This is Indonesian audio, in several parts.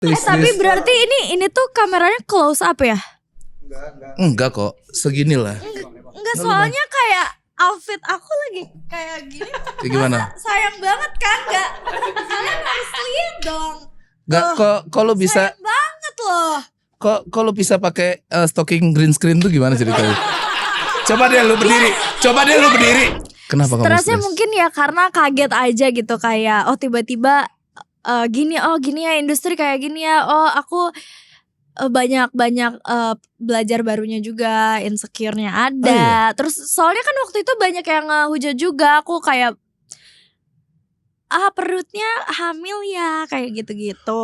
Tapi berarti ini tuh kameranya close up ya? Enggak kok, segini lah. Enggak, soalnya kayak outfit aku lagi kayak gini. Gimana? Sayang banget kan, enggak? Kalian harus lihat dong. Enggak kok, kalau bisa sayang banget loh. Kok lo bisa pakai stocking green screen tuh gimana ceritanya? Coba deh lu berdiri. Kenapa kamu Stresnya stres? mungkin ya karena kaget aja gitu, kayak tiba-tiba gini ya industri kayak gini ya. aku banyak belajar barunya juga, insecure-nya ada. Oh, iya? Terus soalnya kan waktu itu banyak yang ngehujat juga, aku kayak perutnya hamil ya, kayak gitu-gitu.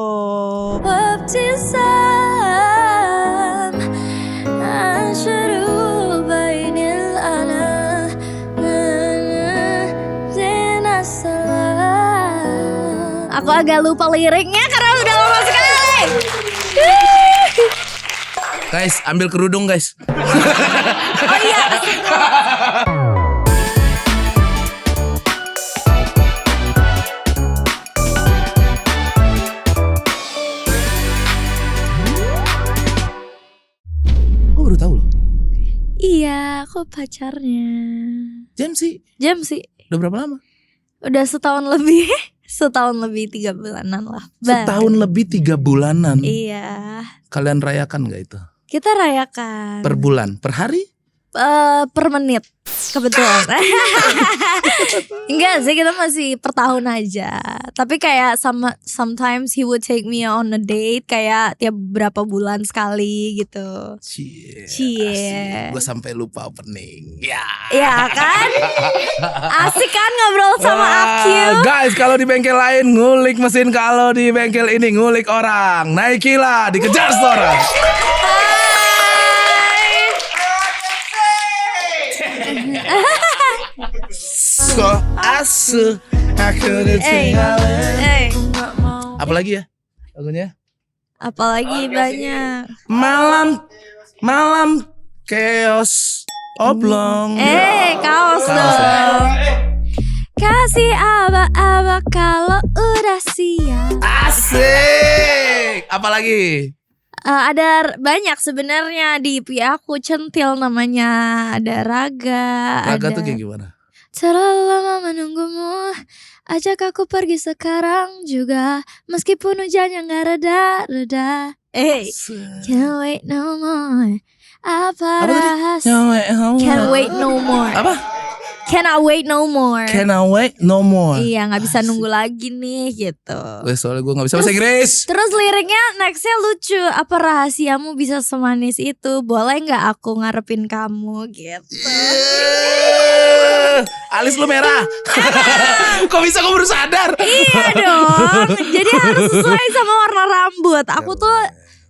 Aku agak lupa liriknya karena udah lama sekali. Guys, ambil kerudung guys. Oh iya. Gue baru tahu loh. Iya, aku pacarnya. Jam sih. Udah berapa lama? Udah setahun lebih. 3 bulanan lah. Setahun lebih 3 bulanan. Iya. Kalian rayakan gak itu? Kita rayakan. Per bulan? Per hari? Per menit. Kebetulan. Enggak sih, kita masih per tahun aja. Tapi kayak sometimes he would take me on a date, kayak tiap berapa bulan sekali gitu. Cie. Gue sampai lupa opening. Ya kan? Asik kan ngobrol sama Akyu. Guys, kalau di bengkel lain ngulik mesin, kalau di bengkel ini ngulik orang. Naikilah, dikejar store. So asu, aku Hey. Apalagi ya lagunya? Apalagi banyak. Malam chaos oblong. Kaos dong. Kasih aba-aba kalau udah siap. Asik. Apalagi? Ada banyak sebenarnya di EP aku, Centil namanya. Ada Raga. Raga ada... tuh kayak gimana? Terlalu lama menunggumu, ajak aku pergi sekarang juga, meskipun hujannya gak reda-reda. Can't wait no more. Apa rahasia? Can't wait no more. Apa? Cannot wait no more. Cannot wait no more. Iya, gak bisa nunggu lagi nih gitu. Soalnya gue gak bisa bahasa Inggris. Terus liriknya nextnya lucu. Apa rahasiamu bisa semanis itu? Boleh gak aku ngarepin kamu gitu. Alis lu merah. Kok bisa gue baru sadar? Iya dong. Jadi harus sesuai sama warna rambut. Aku tuh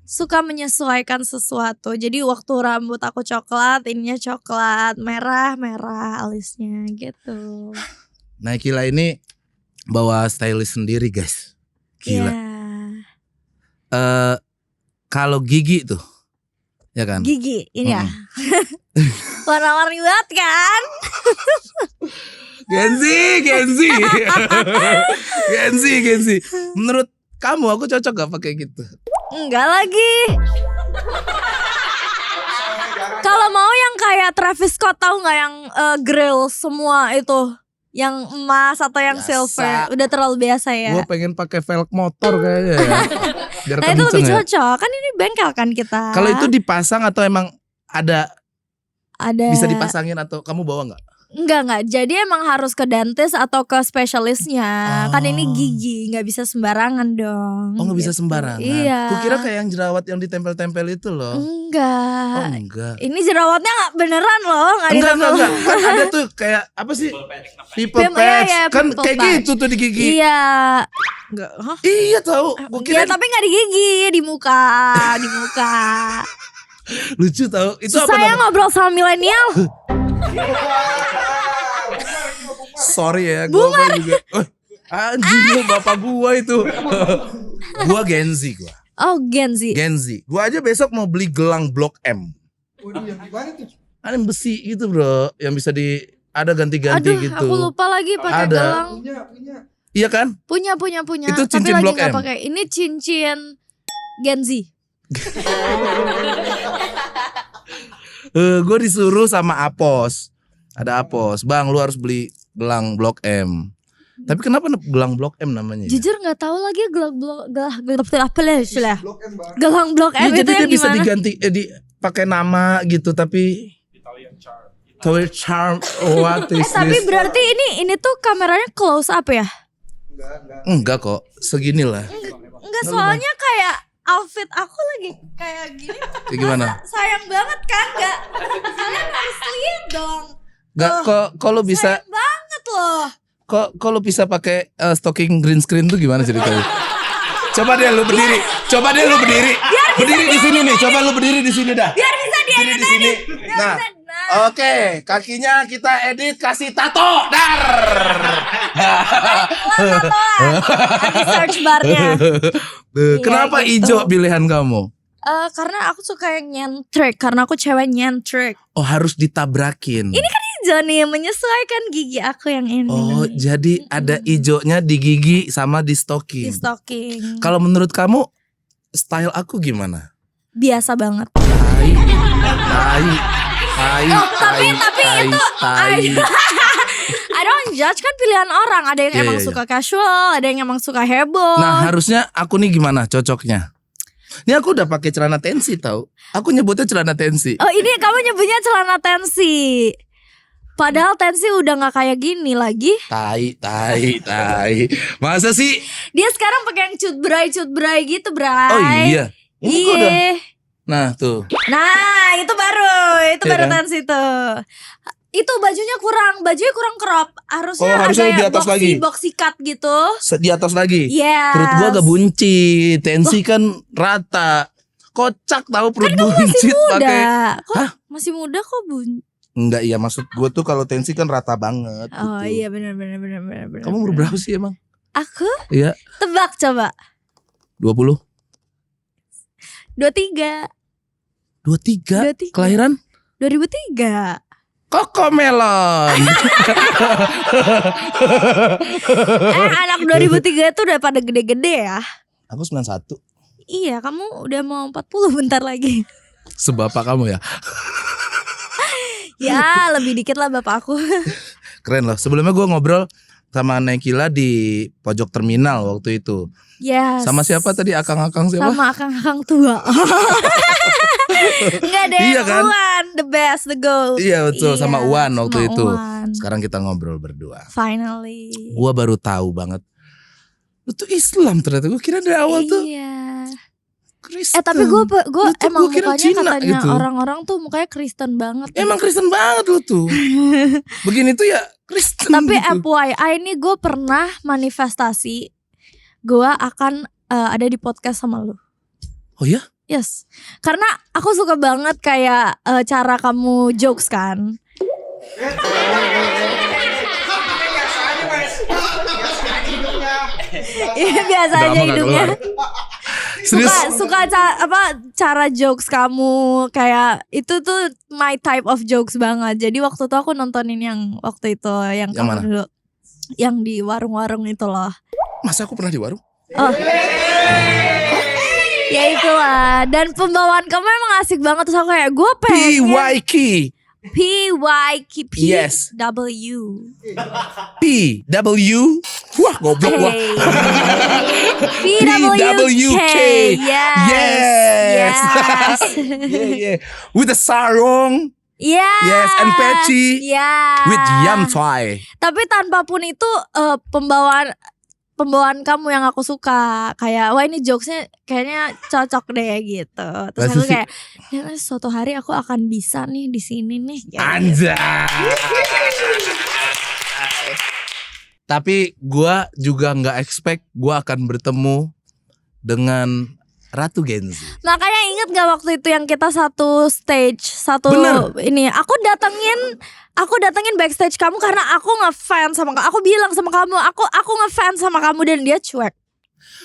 suka menyesuaikan sesuatu. Jadi waktu rambut aku coklat, ininya coklat, merah alisnya gitu. Naikila ini bawa stylist sendiri guys. Gila. Kalau Gigi tuh, ya kan? Gigi ini ya. Warna-warni banget kan? Genzi. Menurut kamu aku cocok gak pakai gitu? Enggak lagi. Kalau mau yang kayak Travis Scott, tahu nggak yang grill semua itu, yang emas atau yang silver, udah terlalu biasa ya. Gue pengen pakai velg motor kayaknya ya. Biar nah itu lebih ya. cocok kan, ini bengkel kan kita. Kalau itu dipasang atau emang ada bisa dipasangin atau kamu bawa nggak? Enggak. Jadi emang harus ke dentist atau ke spesialisnya. Kan ini gigi, nggak bisa sembarangan dong. Oh, nggak bisa sembarangan. Iya. Kukira kayak yang jerawat yang ditempel-tempel itu loh. Enggak. Ini jerawatnya nggak beneran loh, nggak ditempel. Enggak. Kan ada tuh kayak apa sih? Pimple patch. Iya, kan pimple kayak patch. gitu tuh di gigi. Iya. Enggak. Iya tahu. Iya, tapi nggak di gigi, di muka. Lucu tahu. Itu susah apa ya ngobrol sama milenial. Sorry ya, gue juga. Anjing lu bapak gua itu. Gua Gen Z gua. Oh, Gen Z. Gua aja besok mau beli gelang Blok M. Ada yang besi gitu bro, yang bisa ada ganti-ganti gitu. Aku lupa lagi pakai gelang. Iya kan? Punya. Itu cincin tapi Blok lagi nggak M. pakai. Ini cincin Gen Z. Gue disuruh sama Apos. Ada Apos, bang lu harus beli gelang Blok M. Tapi kenapa gelang Blok M namanya? Jujur nggak tahu lagi gelang Blok M Ya, itu jadi yang dia bisa gimana? diganti pakai nama gitu tapi Italian Charm. What is Tapi this? berarti ini tuh kameranya close up ya? Enggak kok, segini lah. Enggak, soalnya kayak outfit aku lagi kayak gini. Ya, gimana? Sayang banget kan? Enggak. Kalian harus lihat dong. Enggak kok lo bisa Sayang banget loh. kok lo bisa pakai stocking green screen tuh gimana ceritanya? Coba deh lu berdiri. Coba deh lu berdiri. Berdiri di sini nih. Coba lu berdiri di sini dah. Biar bisa Berdiri di sini. Nah. Oke, kakinya kita edit kasih tato. Dar. Ada search barnya. Kenapa gitu. hijau pilihan kamu? Karena aku suka yang nyentrik. Karena aku cewek nyentrik. Oh, harus ditabrakin. Ini kan hijau nih, menyesuaikan gigi aku yang ini. Oh, jadi ada hijaunya di gigi sama di Di stocking. stocking. Kalau menurut kamu style aku gimana? Biasa banget. Tai. Tapi itu I don't judge, kan pilihan orang. Ada yang Iya, emang iya, suka casual, ada yang emang suka heboh. Nah, harusnya aku nih gimana cocoknya? Ini aku udah pakai celana tensi tau. Aku nyebutnya celana tensi. Oh, ini kamu nyebutnya celana tensi. Padahal tensi udah gak kayak gini lagi. Tai. Masa sih? Dia sekarang pakai yang cutbray gitu, Bray. Oh iya. Ini kok udah. Iya. Nah, tuh. Nah, itu baru Iya kan? tensi tuh. Itu bajunya kurang crop. Harusnya Oh, harusnya ada lebih yang atas lagi. boxy cut gitu. Di atas lagi. Yes. Perut gua agak buncit. Tensi kan rata. Kocak tahu perut buncit pakai. Muda. Kok Hah? masih muda kok, Bun? Enggak, iya maksud gua tuh kalau tensi kan rata banget Oh gitu. iya, benar. Kamu umur berapa sih emang? Aku Iya, tebak coba. 20. 23. 23. Kelahiran 2003. Koko Melon. Anak 2003 itu udah pada gede-gede ya. Aku 91. Iya, kamu udah mau 40 bentar lagi. Sebapak kamu ya. Ya, lebih dikit lah bapak aku. Keren loh. Sebelumnya gue ngobrol sama Nekila di pojok terminal waktu itu. Yes. Sama siapa tadi? Akang-akang siapa? Sama akang-akang tua. Enggak deh, Iya kan? Uwan, the best, the goat. Iya betul, sama Uwan waktu sama itu. Uwan. Sekarang kita ngobrol berdua. Finally. Gua baru tahu banget. Lu tuh Islam ternyata. Gue kira dari awal tuh Iya. Kristen. Tapi gue Lu tuh emang gua kira mukanya Cina katanya gitu. orang-orang tuh mukanya Kristen banget. Emang Kristen banget lu tuh. Begini tuh ya Kristen. Tapi gitu. FYI ini gue pernah manifestasi gue akan ada di podcast sama lu. Oh ya? Yes. Karena aku suka banget kayak cara kamu jokes kan. Iya, biasa Udah aja lama gak hidungnya. keluar. Serius? Suka cara jokes kamu kayak itu tuh my type of jokes banget. Jadi waktu itu aku nontonin yang waktu itu yang kamu mana? dulu, yang di warung-warung itu loh. Masa aku pernah di warung? Oh. Ya itulah. Dan pembawaan kamu emang asik banget. Terus aku kayak gue pengen PYK. PYK Yes. PW. PW. Wah goblok gua. PWK. Yes. Yes. Yes. Yeah. With the sarong. Yes. Yes, and peci. Yes. With yam chai. Tapi tanpa pun itu pembawaan kamu yang aku suka. Kayak wah ini jokesnya kayaknya cocok deh gitu. Terus Masa aku sih? kayak ya, suatu hari aku akan bisa nih di sini nih. Kayak gitu. Anjay. Tapi gua juga nggak expect gua akan bertemu dengan Ratu Genzi. Makanya inget gak waktu itu yang kita satu stage, satu Bener. ini aku datengin backstage kamu karena aku ngefans sama kamu. Aku bilang sama kamu, aku ngefans sama kamu dan dia cuek.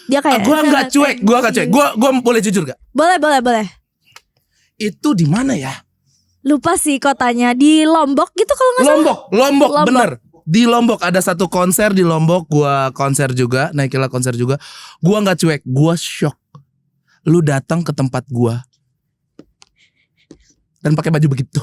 Dia kayak Gua nggak cuek, gua nggak cuek. Gua boleh jujur gak? Boleh. Itu di mana ya? Lupa sih kotanya, di Lombok gitu kalau nggak salah. Lombok, Lombok. bener. Di Lombok ada satu konser di Lombok, gua konser juga, Naikila konser juga. Gua nggak cuek, gua shock. lu datang ke tempat gua dan pakai baju begitu.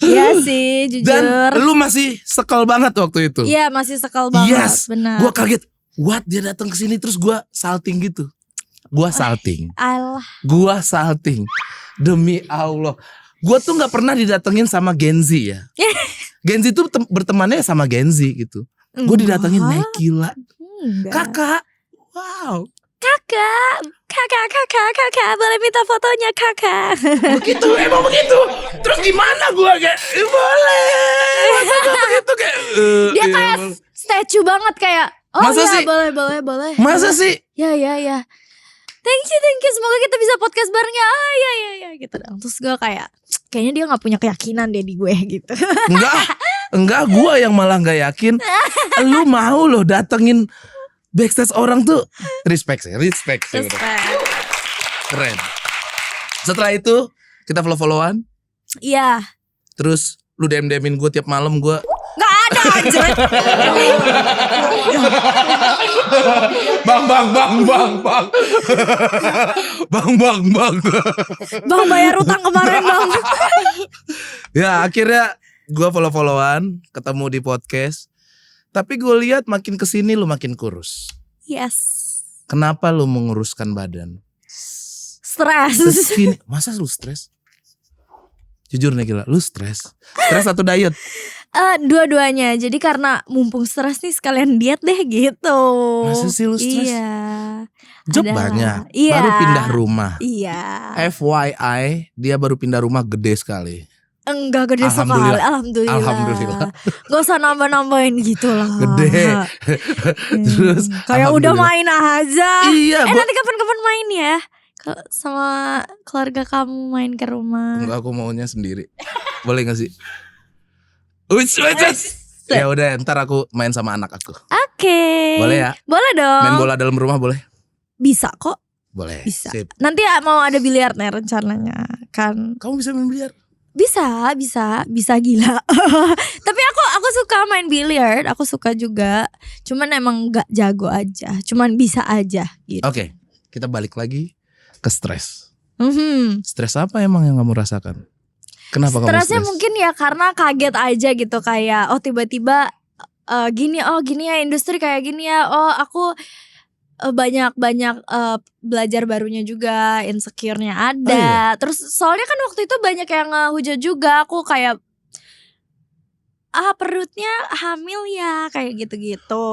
Iya sih, jujur. Dan lu masih sekal banget waktu itu. Iya, masih sekal banget. Yes, benar. Gua kaget. What, dia datang ke sini terus gua salting gitu. Gua salting. Allah. Gua salting. Demi Allah. Gua tuh nggak pernah didatengin sama Gen Z ya. Gen Z tuh bertemannya sama Gen Z gitu. Gue didatengin Nekila. Kakak. Wow. Kakak, boleh minta fotonya kakak? Begitu, emang begitu. Terus gimana gue kayak boleh. Masa gak begitu kayak dia kayak statue banget kayak. Oh masa ya sih? boleh. Masa sih? Ya. Thank you. Semoga kita bisa podcast bareng ya. Ya gitu dong. Terus gue kayak kayaknya dia nggak punya keyakinan deh di gue gitu. Enggak, gue yang malah nggak yakin. Lu mau loh datengin backstage orang tuh. Respect sih. Keren. Setelah itu kita follow-followan. Iya. Terus lu DM-DMin gue tiap malam gue. Gak ada anjir. Bang. Bang bayar utang kemarin bang. Ya akhirnya gue follow-followan, ketemu di podcast. Tapi gue lihat makin kesini lu makin kurus. Yes. Kenapa lu menguruskan badan? Stres. Masa lu stres? Jujur nih gila, lu stres? Stres atau diet? Dua-duanya. Jadi karena mumpung stres nih sekalian diet deh gitu. Masa sih lu stres? Iya. Job Ada. banyak. Iya. Baru pindah rumah. Iya. FYI, dia baru pindah rumah gede sekali. Enggak gede sekali. Alhamdulillah. Gak usah nambah-nambahin gitu lah. Gede. Terus kayak udah main aja. Iya. Nanti kapan-kapan main ya. Sama keluarga kamu main ke rumah. Enggak, aku maunya sendiri. Boleh gak sih? Ya udah, ntar aku main sama anak aku. Oke. Boleh ya? Boleh dong. Main bola dalam rumah boleh? Bisa kok. Boleh. Bisa. Sip. Nanti mau ada biliar nih rencananya kan. Kamu bisa main biliar? Bisa gila. Tapi aku suka main biliar, aku suka juga. Cuman emang gak jago aja, cuman bisa aja gitu. Oke, kita balik lagi ke stres. Stres apa emang yang kamu rasakan? Kenapa kamu stres? Stresnya mungkin ya karena kaget aja gitu kayak tiba-tiba gini ya industri kayak gini ya. Aku banyak belajar barunya juga, insecure-nya ada. Oh, iya? Terus soalnya kan waktu itu banyak yang ngehujat juga, aku kayak perutnya hamil ya kayak gitu-gitu.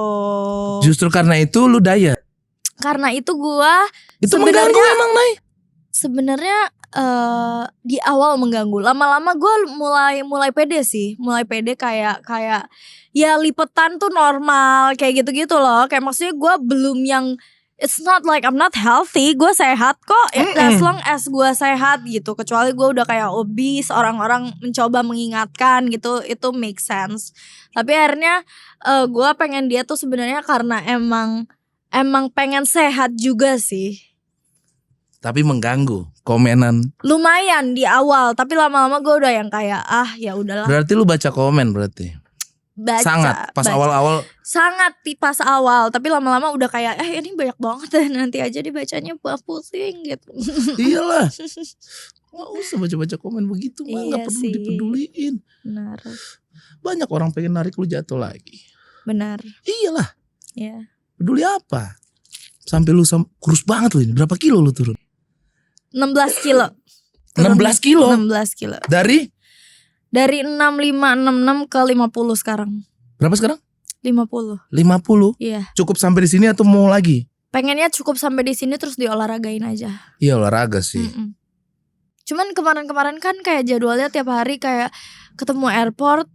Justru karena itu lu diet. Karena itu gua Itu mengganggu emang, Mai? sebenarnya di awal mengganggu. Lama-lama gue mulai pede sih, kayak ya lipetan tuh normal kayak gitu-gitu loh. Kayak maksudnya gue belum yang it's not like I'm not healthy, gue sehat kok. As long as gue sehat gitu. Kecuali gue udah kayak obese, orang-orang mencoba mengingatkan gitu, itu make sense. Tapi akhirnya gue pengen dia tuh sebenarnya karena emang pengen sehat juga sih. Tapi mengganggu komenan. Lumayan di awal, tapi lama-lama gue udah yang kayak ya udahlah. Berarti lu baca komen berarti. Baca. Awal-awal. Sangat pas awal, tapi lama-lama udah kayak ini banyak banget nanti aja dibacanya pusing gitu. Iyalah. Gak usah baca-baca komen begitu mah, Iya gak perlu sih. dipeduliin. Benar. Banyak orang pengen narik lu jatuh lagi. Benar. Iyalah. Ya. Peduli apa? Sampai lu kurus banget lu ini. Berapa kilo lu turun? 16 kilo. 16 kilo? 16 kilo. Dari 6566 ke 50 sekarang. berapa sekarang? 50. 50? Iya. Cukup sampai di sini atau mau lagi? Pengennya cukup sampai di sini terus diolahragain aja. Iya olahraga sih. Cuman kemarin-kemarin kan kayak jadwalnya tiap hari kayak ketemu airport,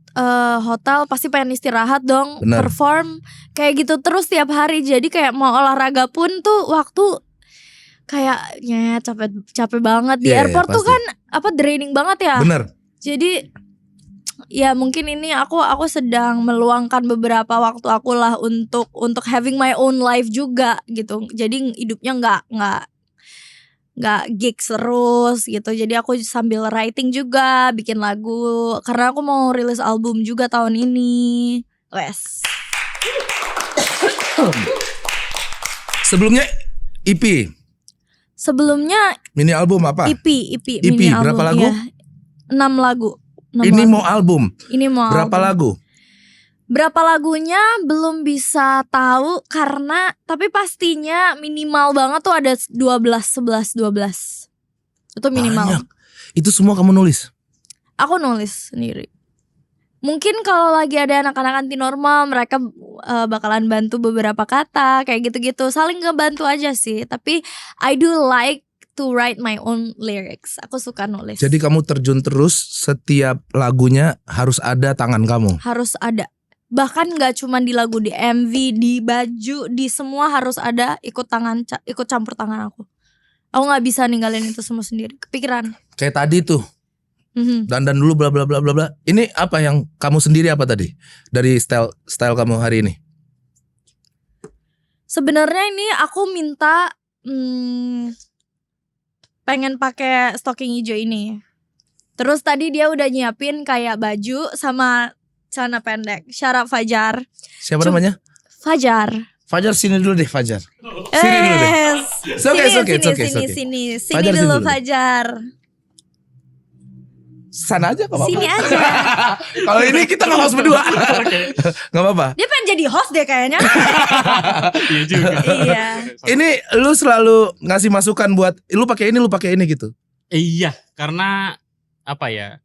hotel pasti pengen istirahat dong. Bener. Perform kayak gitu terus tiap hari. Jadi kayak mau olahraga pun tuh waktu kayaknya capek banget di Iya, airport tuh pasti. kan draining banget ya. Bener. Jadi ya mungkin ini aku sedang meluangkan beberapa waktu aku lah untuk having my own life juga gitu. Jadi hidupnya nggak gigs terus gitu. Jadi aku sambil writing juga, bikin lagu karena aku mau rilis album juga tahun ini. Wes. Sebelumnya EP. Sebelumnya Mini album apa? EP EP, mini berapa album, lagu? iya. 6 lagu. 6 Ini lagu. mau album. Ini mau Berapa album. lagu? Berapa lagunya belum bisa tahu karena tapi pastinya minimal banget tuh ada 11. Itu minimal. Banyak. Itu semua kamu nulis? Aku nulis sendiri. Mungkin kalau lagi ada anak-anak anti normal mereka bakalan bantu beberapa kata kayak gitu-gitu. Saling ngebantu aja sih. Tapi I do like to write my own lyrics. Aku suka nulis. Jadi kamu terjun terus, setiap lagunya harus ada tangan kamu. Harus ada. Bahkan gak cuma di lagu, di MV, di baju, di semua harus ada ikut campur tangan aku. Aku gak bisa ninggalin itu semua sendiri. Kepikiran. Kayak tadi tuh, dandan dulu bla bla bla bla bla. Ini apa yang kamu sendiri apa tadi? Dari style kamu hari ini? Sebenarnya ini aku minta pengen pakai stocking hijau ini. Terus tadi dia udah nyiapin kayak baju sama celana pendek. Syaraf Fajar. Siapa namanya? Fajar. Fajar sini dulu deh Fajar. Sini dulu deh. Sini Fajar, dulu sini. Fajar. Sana aja gak apa-apa. Sini aja. Kalau ini kita gak host berdua. Gak apa-apa. Dia pengen jadi host deh kayaknya. Iya juga. Iya. Ini lu selalu ngasih masukan buat lu pakai ini gitu. Iya, karena apa ya?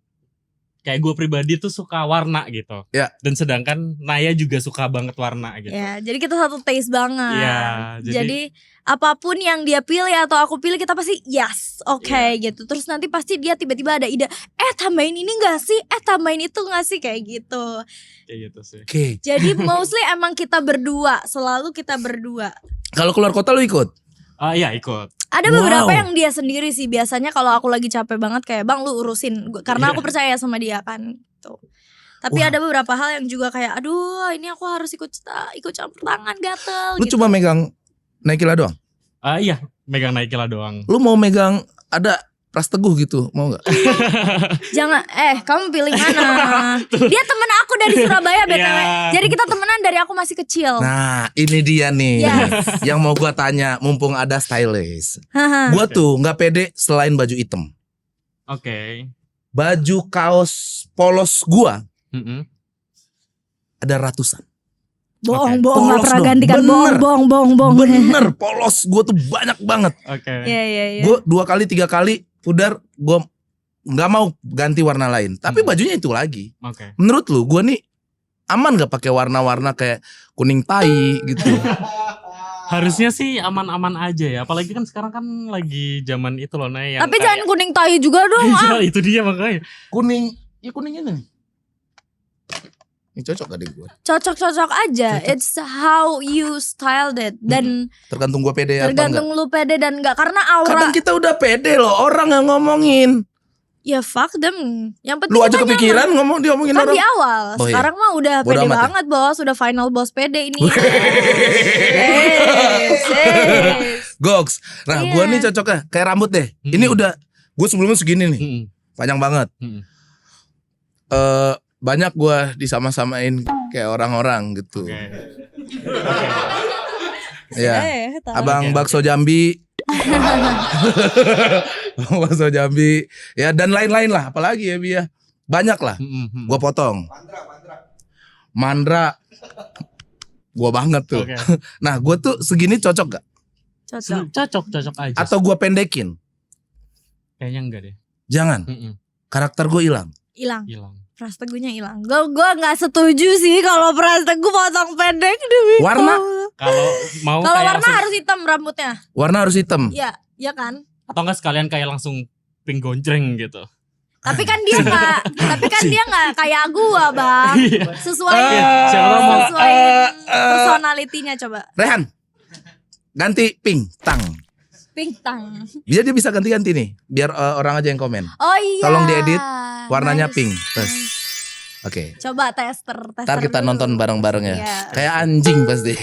Kayak gue pribadi tuh suka warna gitu. Ya. Dan sedangkan Naya juga suka banget warna gitu. Ya, jadi kita satu taste banget. Iya, Jadi apapun yang dia pilih atau aku pilih kita pasti yes, oke gitu. Terus nanti pasti dia tiba-tiba ada ide, tambahin ini enggak sih? Tambahin itu enggak sih? Kayak gitu. Kayak gitu sih. Oke. Jadi mostly emang kita berdua, selalu kita berdua. Kalau keluar kota lu ikut? Iya ikut. Ada beberapa Wow. yang dia sendiri sih. Biasanya kalau aku lagi capek banget kayak bang lu urusin, karena aku percaya sama dia kan gitu. Tapi Wah. ada beberapa hal yang juga kayak aduh ini aku harus ikut campur tangan gatel Lu gitu. cuma megang Naikila doang? Iya, megang Naikila doang. Lu mau megang ada Pras Teguh gitu, mau gak? Jangan, kamu pilih mana? Dia temen aku dari Surabaya BTW. Iya. Jadi kita temenan dari aku masih kecil. Nah ini dia nih Yes. yang mau gua tanya, mumpung ada stylist. Haha. Gua tuh gak pede selain baju hitam. Oke. Baju kaos polos gua Mm-mm. ada ratusan. Bohong, Oke. bohong, gak Polos pernah dong. gantikan. Bener. Bohong. Bener polos gua tuh banyak banget. Oke. Iya. Gue 2 kali 3 kali pudar, gue nggak mau ganti warna lain. Tapi bajunya itu lagi. Oke. Menurut lu, gue nih aman nggak pakai warna-warna kayak kuning tai gitu? Harusnya sih aman-aman aja ya. Apalagi kan sekarang kan lagi zaman itu loh Naya. Tapi jangan kuning tai juga dong. Iya, itu dia makanya. Kuning, ya kuning ini nih. Ini cocok gak di gue? Cocok-cocok aja. Cocok. It's how you styled it. Dan Tergantung gue pede apa enggak. tergantung lu pede dan enggak. Karena aura. Kadang kita udah pede loh, orang yang ngomongin. Ya fuck them. Yang penting Lu aja kita kepikiran nyaman. diomongin Kan orang. di awal. Oh, iya. Sekarang mah udah Bodo pede amat ya? banget bos. Udah final boss pede ini. Goks. Nah, Iya. gue nih cocoknya kayak rambut deh. Ini udah, gue sebelumnya segini nih, Mm-mm. panjang banget. Mm-mm. Banyak gue disama-samain kayak orang-orang gitu. Oke. Ya, tahu. Abang Oke, Bakso Jambi, Abang Bakso Jambi, ya dan lain-lain lah. Apalagi ya Bi ya, banyak lah. Mm-mm. Gue potong. Mandra, gue banget tuh. Oke. Nah, gue tuh segini cocok gak? Cocok. Cocok aja. Atau gue pendekin? Kayaknya enggak deh. Jangan. Mm-mm. Karakter gue hilang. Hilang. Hilang. Prastegunya hilang. Gue nggak setuju sih kalau Prastegu potong pendek demi Warna? Allah. Kalau mau Kalau kayak warna langsung, harus hitam rambutnya. Warna harus hitam. Iya, iya kan? atau enggak sekalian kayak langsung pink gonjreng gitu. Tapi kan dia nggak, kayak gua bang. Sesuai, siapa tahu mau- sesuai personalitinya coba. Rehan, ganti pink tang. Pintang. Biar dia bisa ganti-ganti nih, biar orang aja yang komen. Oh iya. Tolong diedit warnanya Nice, pink. Terus, nice. oke. Coba tester. Ntar kita dulu. nonton bareng-bareng ya. Iya. Kayak anjing pasti.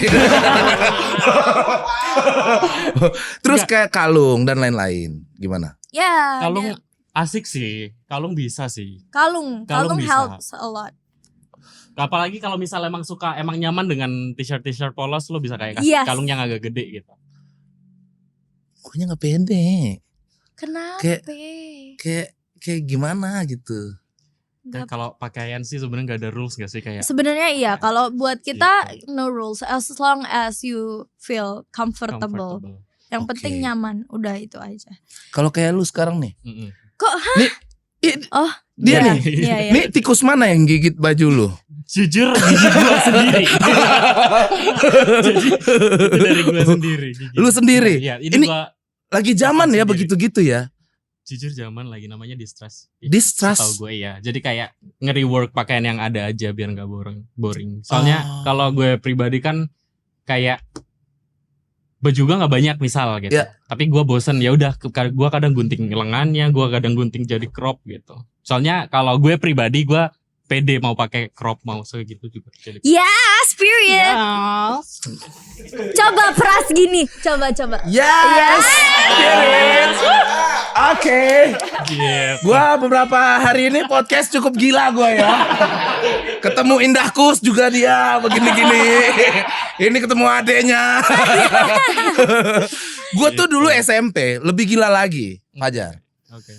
Terus kayak kalung dan lain-lain. Gimana? Ya. Kalung dia- asik sih, kalung bisa sih. Kalung Kalung bisa. helps a lot. Apalagi kalau misalnya emang nyaman dengan t-shirt polos, lo bisa kayak kasih Yes. kalung yang agak gede gitu. Guanya nggak pede. Kenapa? Kayak gimana gitu. Kan kalau pakaian sih sebenarnya gak ada rules gak sih kayak? Sebenarnya iya, kalau buat kita no rules as long as you feel comfortable. Yang penting nyaman, udah itu aja. Kalau kayak lu sekarang nih. Kok Nih, dia nih. Iya. Nih tikus mana yang gigit baju lu? Jujur gigit gua sendiri. Jadi itu dari gua sendiri. Gigit. Lu sendiri? Iya, ini gua lagi zaman ya sendiri. begitu-gitu ya. Jujur zaman lagi namanya distrust. Distrust. Tahu gue ya. Jadi kayak nge-rework pakaian yang ada aja biar nggak boring. Soalnya kalau gue pribadi kan kayak baju gue nggak banyak misal gitu. Yeah. Tapi gue bosen ya udah. Gue kadang gunting lengannya, gue kadang gunting jadi crop gitu. Soalnya kalau gue pribadi gue pede mau pakai crop mau segitu juga. Jadi, yes, period. Yes. Coba peras gini. Coba. Yes. Oke. Yeah. Gua beberapa hari ini podcast cukup gila gua ya. Ketemu Indah Kus juga dia begini-gini. Ini ketemu adeknya. Gua tuh dulu SMP lebih gila lagi, Fajar. Oke.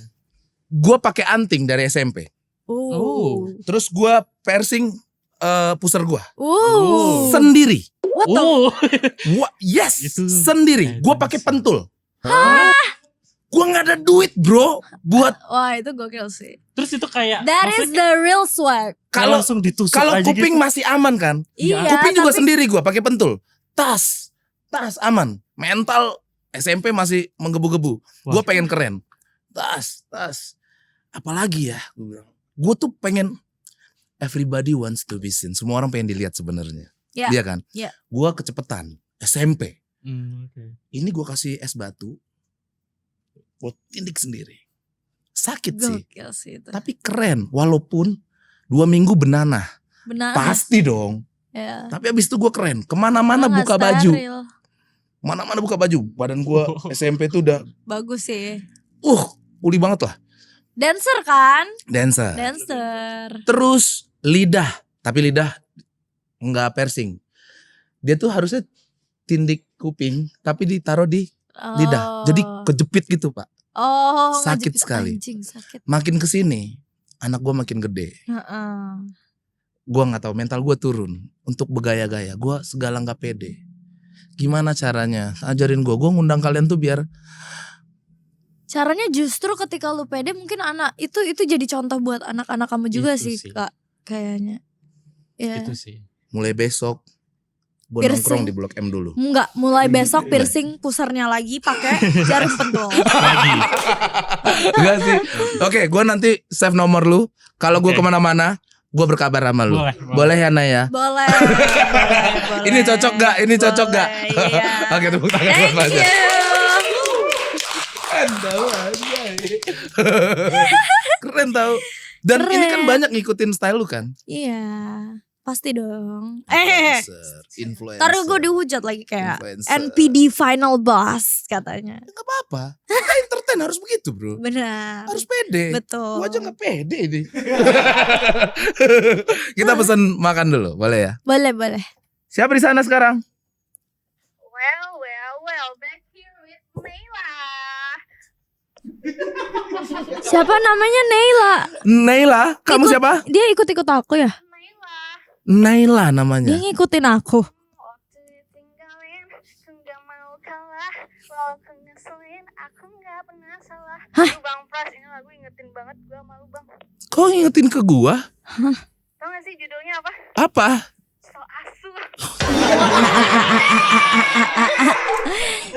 Gua pakai anting dari SMP. Terus gua piercing pusar gua. Sendiri. What the? Yes, Itu sendiri. Gua pakai pentul. Gua nggak ada duit, bro, buat. Wah, itu gokil sih. Terus itu kayak That is the real swag. Kalau langsung ditusuk kalau aja kuping gitu. masih aman kan? Iya, Kuping juga tapi- sendiri gua pakai pentul. Tas aman. Mental SMP masih menggebu-gebu. Gua Wah. pengen keren. Tas. Apalagi ya? Gua tuh pengen everybody wants to be seen. Semua orang pengen dilihat sebenarnya. Iya. Iya kan? Iya. Gua kecepatan SMP. Oke. Ini gua kasih es batu. Gua tindik sendiri. Sakit sih. Gokil sih itu. Tapi keren. Walaupun 2 minggu benanah. Benar. Pasti dong. Ya. Tapi abis itu gue keren. Kemana-mana Nggak buka baju. steril. Mana-mana buka baju. Badan gue SMP tuh udah Bagus sih. uli banget lah. Dancer kan? Dancer. Terus Terus lidah. Tapi lidah nggak piercing. Dia tuh harusnya tindik kuping. Tapi ditaruh di lidah. Jadi kejepit gitu pak. sakit ngejepit sekali. Anjing, sakit. Makin kesini anak gue makin gede. Gue nggak tahu mental gue turun. Untuk bergaya-gaya. Gue segala nggak pede. Gimana caranya? Ajarin gue ngundang kalian tuh biar. Caranya justru ketika lu pede mungkin anak itu jadi contoh buat anak-anak kamu juga Itu sih, sih. Kak. Kayaknya. Ya. Itu sih. Mulai besok gue Piercing. nongkrong di Blok M dulu. Enggak, mulai besok piercing pusarnya lagi pakai jarum pentul. Lagi. Enggak sih. Oke, gue nanti save nomor lu. Kalau gue Oke. kemana-mana, gue berkabar sama lu. Boleh. Boleh ya Naya? Boleh. Ini cocok gak? Ini cocok gak? Iya. Oke, tepuk tangan buat Thank Fajar. you. Keren tau. Dan Keren. ini kan banyak ngikutin style lu kan? Iya, pasti dong. Influencer. Taruh gue dihujat lagi kayak Influencer. NPD final boss katanya. Gak apa-apa. Kita entertain harus begitu bro. Benar. Harus pede. Betul. Gua aja gak pede ini. Kita pesan makan dulu, boleh ya? Boleh. Siapa di sana sekarang? Well, back here with Layla. Siapa namanya Neila? Naila, kamu Ikut- siapa? Dia ikut-ikut aku ya? Layla, Naila Dia namanya. ngikutin aku. waktu ditinggalin, aku gak mau kalah. Walaupun ngeselin, aku gak pernah salah. Aduh Bang Pras, ini lagu ingetin banget gue sama lu Bang. Kok ngingetin ke gua? Tau gak sih judulnya apa? Apa? So asu.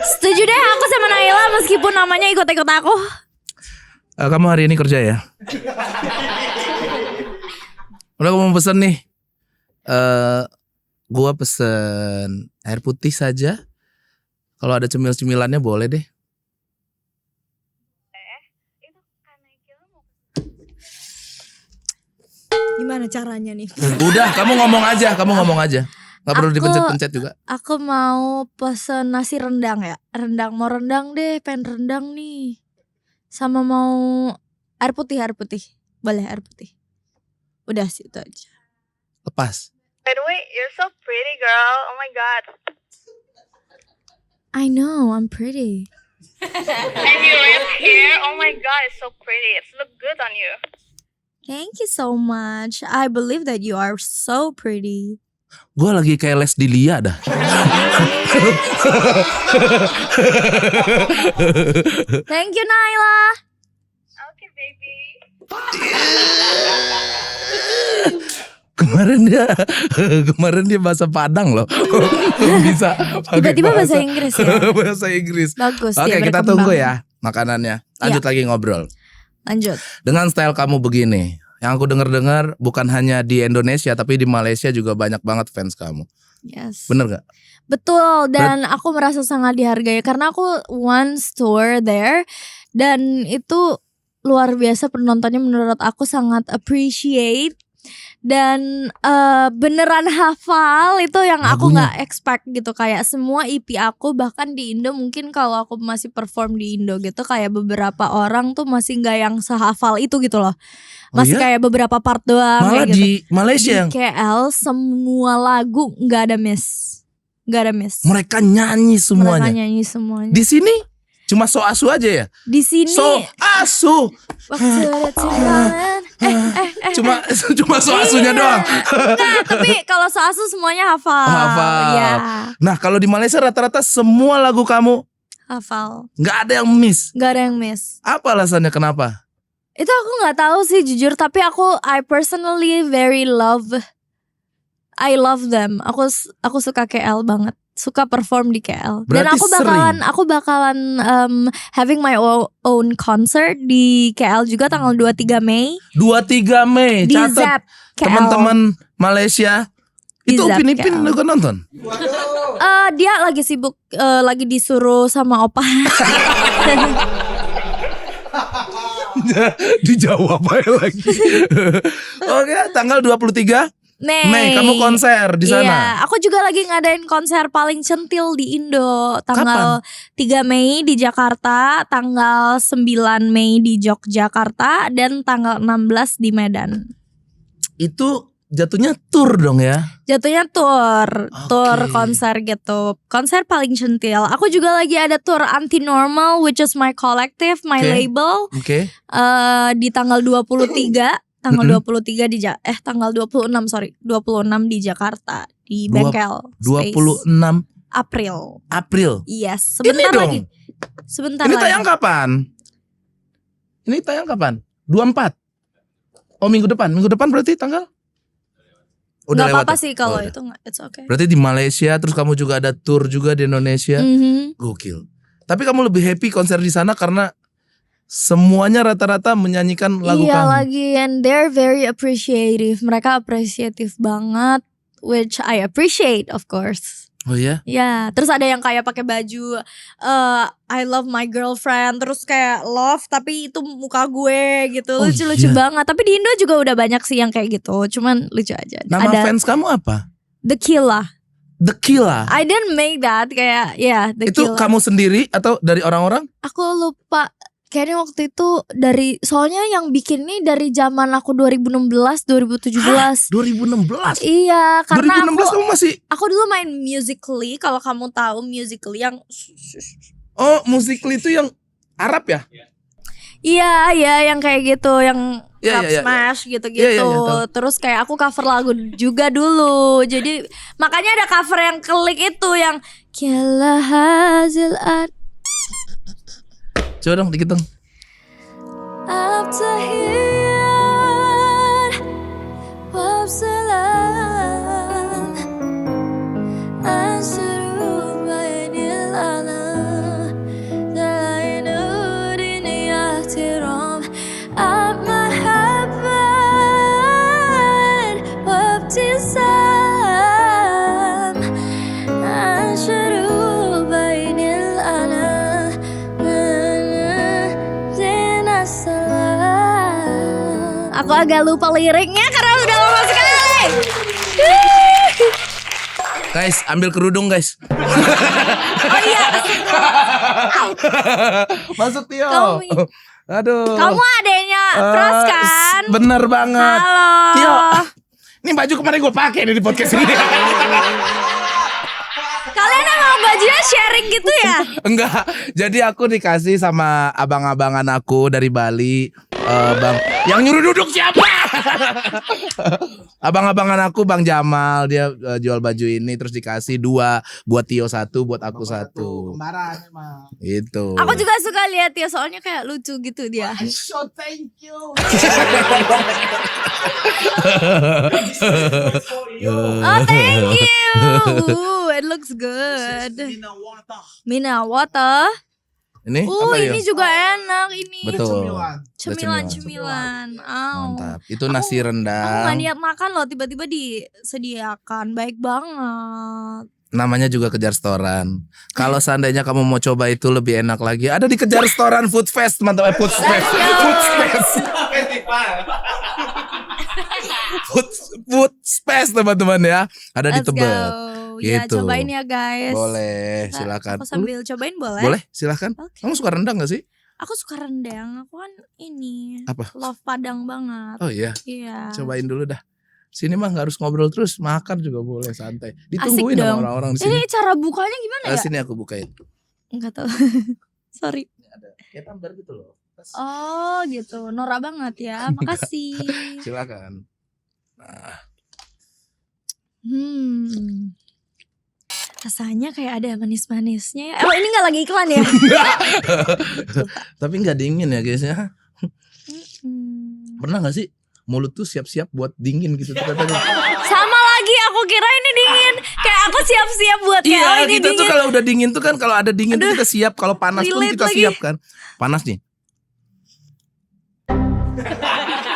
Setuju deh aku sama Naila meskipun namanya ikut-ikut aku. Kamu hari ini kerja ya? Udah aku mau pesen nih. Gua pesen air putih saja. Kalau ada cemil-cemilannya boleh deh. Itu karena Kilo mau Gimana caranya nih? Udah, kamu ngomong aja. Gak perlu Aku- dipencet-pencet juga. Aku mau pesen nasi rendang ya. Mau rendang deh, pengen rendang nih. Sama mau air putih. Boleh air putih. Udah sih itu aja. Lepas. By the way, you're so pretty girl. Oh my god. I know, I'm pretty. And your red hair, oh my god, it's so pretty. It's look good on you. Thank you so much. I believe that you are so pretty. Gue lagi kayak les di Lia dah. Thank you Naila. Okay, baby. Kemarin dia bahasa Padang loh. Bisa pakai Tiba-tiba bahasa Inggris ya. Bahasa Inggris. Bagus. Oke, dia kita berkembang. tunggu ya makanannya. Lanjut lagi ngobrol. Lanjut. Dengan style kamu begini, yang aku dengar bukan hanya di Indonesia tapi di Malaysia juga banyak banget fans kamu. Yes. Bener gak? Betul, dan aku merasa sangat dihargai karena aku once tour there dan itu luar biasa penontonnya, menurut aku sangat appreciate dan beneran hafal, itu yang aku Lagunya. nggak expect gitu. Kayak semua EP aku, bahkan di Indo mungkin kalau aku masih perform di Indo gitu, kayak beberapa orang tuh masih nggak yang sehafal itu gitu loh, masih iya? kayak beberapa part doang. Malah kayak gitu. di Malaysia yang Di KL semua lagu nggak ada miss, nggak ada miss. mereka nyanyi Mereka semuanya. nyanyi semuanya. Di sini cuma so asu aja ya. Di sini So asu. waktu ada timbalan, Cuma so asunya Iya. doang. Nah, tapi kalau soasu semuanya hafal. Hafal. Ya, Nah, kalau di Malaysia rata-rata semua lagu kamu hafal. nggak ada yang miss. Gak ada yang miss. Apa alasannya kenapa? Itu aku nggak tahu sih jujur, tapi I personally I love them. Aku suka KL banget. Suka perform di KL. Dan Berarti aku bakalan having my own concert di KL juga tanggal 23 Mei 23 Mei. di Catat ZEP KL. teman-teman Malaysia. Di Itu ZEP Upin Ipin KL. lu kan nonton? Dia lagi sibuk, lagi disuruh sama opa. Dijawab aja lagi. Oke, tanggal 23 Mei kamu konser di sana. Iya, aku juga lagi ngadain konser paling centil di Indo. Tanggal 3 Mei di Jakarta, tanggal 9 Mei di Yogyakarta, dan tanggal 16 di Medan. Itu jatuhnya tour dong ya? Jatuhnya tour Oke. konser gitu. Konser paling centil. Aku juga lagi ada tour Anti Normal, which is my collective, my Oke. label. Oke. Di tanggal 23 tanggal 23 tanggal 26 di Jakarta di Bengkel Space. 26 April. April. Yes, Ini sebentar dong. lagi. Sebentar Ini lagi. tayang kapan? Ini tayang kapan? 24. Oh, minggu depan berarti tanggal? Gak lewat apa-apa ya? sih kalau Oh, itu it's okay. Berarti di Malaysia, terus kamu juga ada tour juga di Indonesia. Mhm. Gokil. Tapi kamu lebih happy konser di sana karena semuanya rata-rata menyanyikan lagu Iya kamu. lagi, and they're very appreciative. Mereka apresiatif banget, which I appreciate of course. Oh iya? Ya, terus ada yang kayak pakai baju I love my girlfriend, terus kayak love tapi itu muka gue gitu. Oh, Lucu-lucu iya. banget. Tapi di Indo juga udah banyak sih yang kayak gitu. Cuman lucu aja. Nama ada fans kamu apa? The Killa. The Killa. I didn't make that, kayak The Itu Killa. kamu sendiri atau dari orang-orang? Aku lupa. Kayaknya waktu itu soalnya yang bikin nih dari zaman aku 2016, 2017. 2016. Iya, karena 2016 kamu masih. aku dulu main Musical.ly. Kalau kamu tahu Musical.ly yang Oh, Musical.ly itu yang Arab ya? iya yang kayak gitu, yang Iya, rap iya, iya. smash gitu-gitu. Iya, iya, iya, tahu. Terus kayak aku cover lagu juga dulu. Jadi makanya ada cover yang klik itu yang Kila hasil art Coba dong dikit dong. Abtahiyat Wabsalam Asru bainil alam Dalainu dini ihtiram Mahabbat Wabtisam Asru bainil alam Aku agak lupa liriknya karena udah lama sekali. Guys, ambil kerudung guys. Oh iya, Masuk Tio. Kamu- Aduh. kamu adanya Pras kan? Bener banget. Halo. Tio. Ini baju kemarin gue pakai nih di podcast ini. Kalian emang bajunya sharing gitu ya? Enggak. Jadi aku dikasih sama abang-abangan aku dari Bali. Bang, yang nyuruh duduk siapa? Abang-abangan aku Bang Jamal, dia jual baju ini terus dikasih 2 buat Tio 1, buat aku 1. Kembaran emang. Itu. Aku juga suka lihat ya, soalnya kayak lucu gitu dia. So thank you. Oh, thank you. It looks good. Mina water. Ini apa ya? Ini juga enak ini. Betul. Cemilan. Au. Mantap. Itu nasi Aku rendang. gak niat makan loh, tiba-tiba disediakan. Baik banget. Namanya juga Kejar Restoran. Kalau seandainya kamu mau coba itu lebih enak lagi, ada di Kejar Restoran Food Fest, teman-teman. Food Fest. Food Fest, teman-teman ya. Ada di Let's Tebet. go. Ya, Gitu. cobain ya guys. Boleh, silakan. Aku sambil cobain boleh? Boleh, silakan. Oke. Kamu suka rendang gak sih? Aku suka rendang. Aku kan ini Apa? love Padang banget. Oh iya, Iya. cobain dulu dah. Sini mah gak harus ngobrol terus, makan juga boleh santai. Ditungguin Asik sama dong. orang-orang di sini. Ini cara bukanya gimana ya? Sini aku bukain. Enggak tahu. Sorry. Ada kayak tumbler gitu loh. Oh gitu. Norak banget ya. Makasih. Silakan. Nah, Rasanya kayak ada manis-manisnya. Ini gak lagi iklan ya? tapi nggak dingin ya guys ya. Hmm. Pernah gak sih mulut tuh siap-siap buat dingin gitu ternyata? Sama lagi, aku kira ini dingin. Kayak aku siap-siap buat kayak Iya, ini kita tuh dingin. kalau udah dingin tuh kan, kalau ada dingin tuh kita siap, kalau panas pun relate kita lagi. siap kan. Panas nih.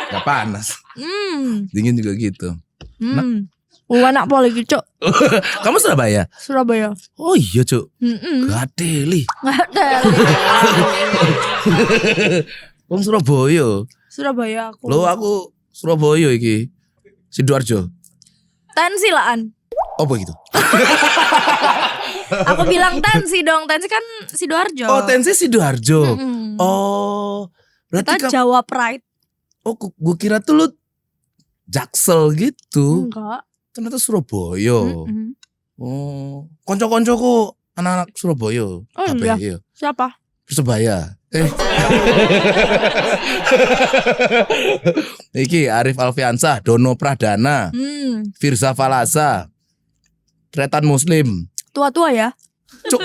Gak panas. Dingin juga gitu. Anak poli Cuk. Kamu Surabaya? Surabaya. Oh iya Cuk. Gadeli. Nggak ada. Wong Surabaya. Surabaya aku. Loh aku Surabaya iki. Sidoarjo. Tensi laan. Oh begitu. Aku bilang tensi dong. Tensi kan Sidoarjo. Oh Tensi Sidoarjo. Mm-mm. Oh berarti Kita Jawa Pride. Oh gue kira tuh lu Jaksel gitu. Enggak. Ternyata Surabaya. Mm-mm. Oh, konco-koncoku anak-anak Surabaya. Oh iya. Siapa? Persebaya. Iki Arif Alfiansah, Dono Pradana, Firza Falasa, Tretan Muslim. Tua-tua ya. Cuk.